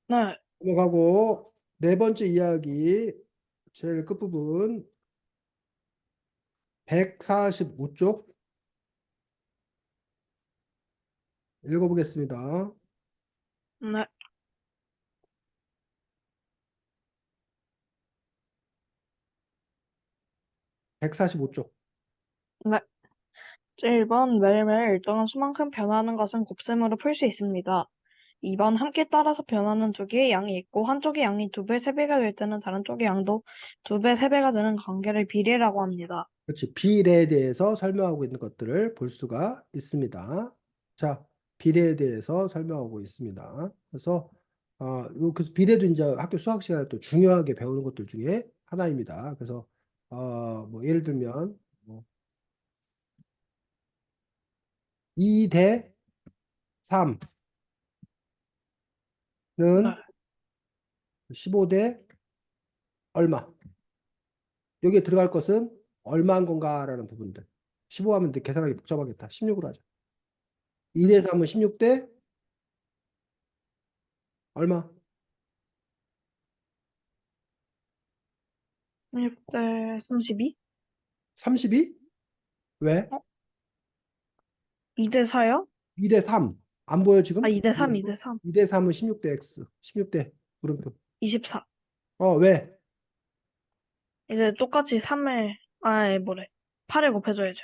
네. 넘어가고 네 번째 이야기 제일 끝부분 145쪽 읽어보겠습니다. 네. 145쪽. 네. 1번 매일매일 일정한 수만큼 변화하는 것은 곱셈으로 풀 수 있습니다. 2번 함께 따라서 변하는 두 개의 양이 있고 한쪽의 양이 2배, 3배가 될 때는 다른 쪽의 양도 2배, 3배가 되는 관계를 비례라고 합니다. 그렇지. 비례에 대해서 설명하고 있는 것들을 볼 수가 있습니다. 자, 비례에 대해서 설명하고 있습니다. 그래서 그래서 비례도 이제 학교 수학 시간에 또 중요하게 배우는 것들 중에 하나입니다. 그래서 뭐 예를 들면 뭐 2대 3는 네. 15대 얼마? 여기에 들어갈 것은 얼마인 건가라는 부분들. 15 하면 계산하기 복잡하겠다. 16으로 하자. 2대 3은 16대 얼마? 16대 32? 32? 왜? 어? 2대 4요? 2대 3. 안 보여 아, 지금? 2대 3, 2대 3. 2대 3은 16대 x. 16대 물음표. 24. 왜? 이제 똑같이 3에, 아, 뭐래. 8에 곱해줘야죠.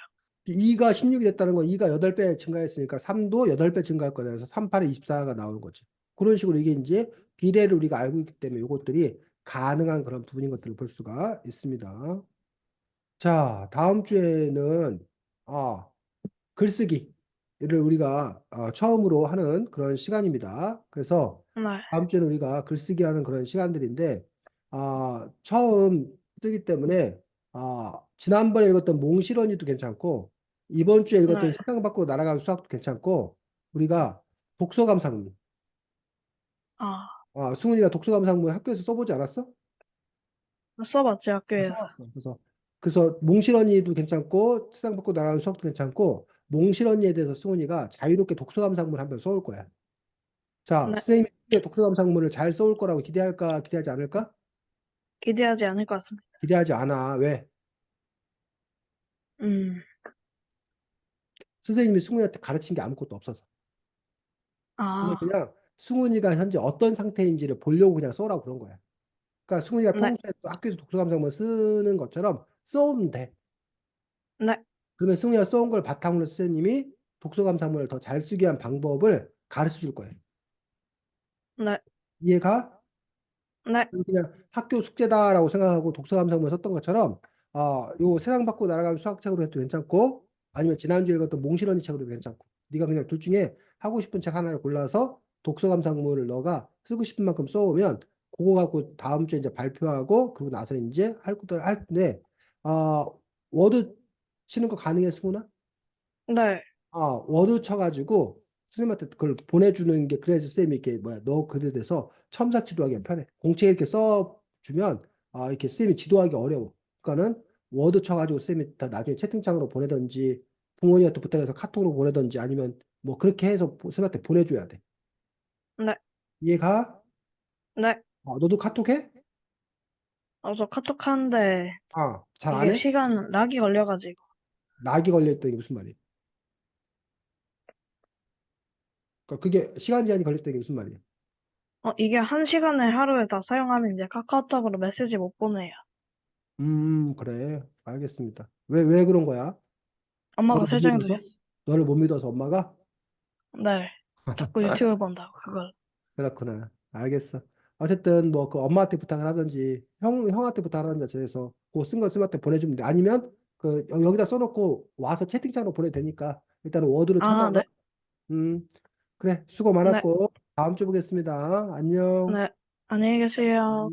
2가 16이 됐다는 건 2가 8배 증가했으니까 3도 8배 증가할 거다. 그래서 3, 8에 24가 나오는 거지. 그런 식으로 이게 이제 비례를 우리가 알고 있기 때문에 이것들이 가능한 그런 부분인 것들을 볼 수가 있습니다. 자, 다음 주에는 아, 글쓰기를 우리가 처음으로 하는 그런 시간입니다. 그래서 네. 다음 주에는 우리가 글쓰기 하는 그런 시간들인데 처음 쓰기 때문에 지난번에 읽었던 몽실언니도 괜찮고 이번 주에 읽었던 네. 세상 밖으로 날아가는 수학도 괜찮고 우리가 독서감상문 아, 승훈이가 독서감상문 학교에서 써보지 않았어? 써봤지, 학교에서. 써봤어. 그래서 몽실언니도 괜찮고 세상 밖으로 날아가는 수학도 괜찮고 몽실언니에 대해서 승훈이가 자유롭게 독서감상문 한번 써올 거야. 자, 네. 선생님이 독서감상문을 잘 써올 거라고 기대할까, 기대하지 않을까? 기대하지 않을 것 같습니다. 기대하지 않아. 왜? 음, 선생님이 승훈이한테 가르친 게 아무것도 없어서. 그래서 아, 그냥 승훈이가 현재 어떤 상태인지를 보려고 그냥 써라고 그런 거야. 그러니까 승훈이가 네. 평소에 또 학교에서 독서감상문 쓰는 것처럼 써오면 돼. 네. 그러면 승훈이가 써온 걸 바탕으로 선생님이 독서감상문을 더 잘 쓰기 위한 방법을 가르쳐 줄 거예요. 네. 이해가? 네. 그냥 학교 숙제다라고 생각하고 독서감상문 썼던 것처럼 요 세상 밖으로 날아가는 수학책으로 해도 괜찮고 아니면 지난주에 읽었던 몽실언니 책으로도 괜찮고 네가 그냥 둘 중에 하고 싶은 책 하나를 골라서 독서 감상문을 너가 쓰고 싶은 만큼 써오면 그거 갖고 다음 주에 이제 발표하고 그러고 나서 이제 할 것들 할 텐데 아 워드 치는 거 가능해 승훈아? 네. 워드 쳐가지고 선생님한테 그걸 보내주는 게 그래야지 쌤이 이렇게 뭐야 너 글에 대해서 첨삭 지도하기 편해. 공책 이렇게 써주면 이렇게 쌤이 지도하기 어려워. 그러니까는 워드 쳐가지고 쌤이 다 나중에 채팅창으로 보내든지 부모님한테 부탁해서 카톡으로 보내든지 아니면 뭐 그렇게 해서 쌤한테 보내줘야 돼. 네. 이해가? 네. 너도 카톡 해? 저 카톡 하는데 잘 안 이게 해? 시간 락이 걸려가지고. 락이 걸려있다는 게 무슨 말이야? 그러니까 그게 시간 제한이 걸렸다는 게 무슨 말이야? 이게 한 시간에 하루에 다 사용하면 이제 카카오톡으로 메시지 못 보내요. 그래. 알겠습니다. 왜 그런 거야? 엄마가 너를 못 설정해 믿어서? 두셨어. 너를 못 믿어서 엄마가? 네. 자꾸 유튜브 본다고, 그걸. 그렇구나. 알겠어. 어쨌든 뭐 그 엄마한테 부탁을 하든지 형한테 부탁을 하든지 어째서 그쓴 거 쌤한테 보내주면 돼. 아니면 그 여기다 써놓고 와서 채팅창으로 보내도 되니까 일단 워드로 아, 쳐놔서 네. 그래 수고 네. 많았고 다음 주에 보겠습니다. 안녕. 네. 안녕히 계세요.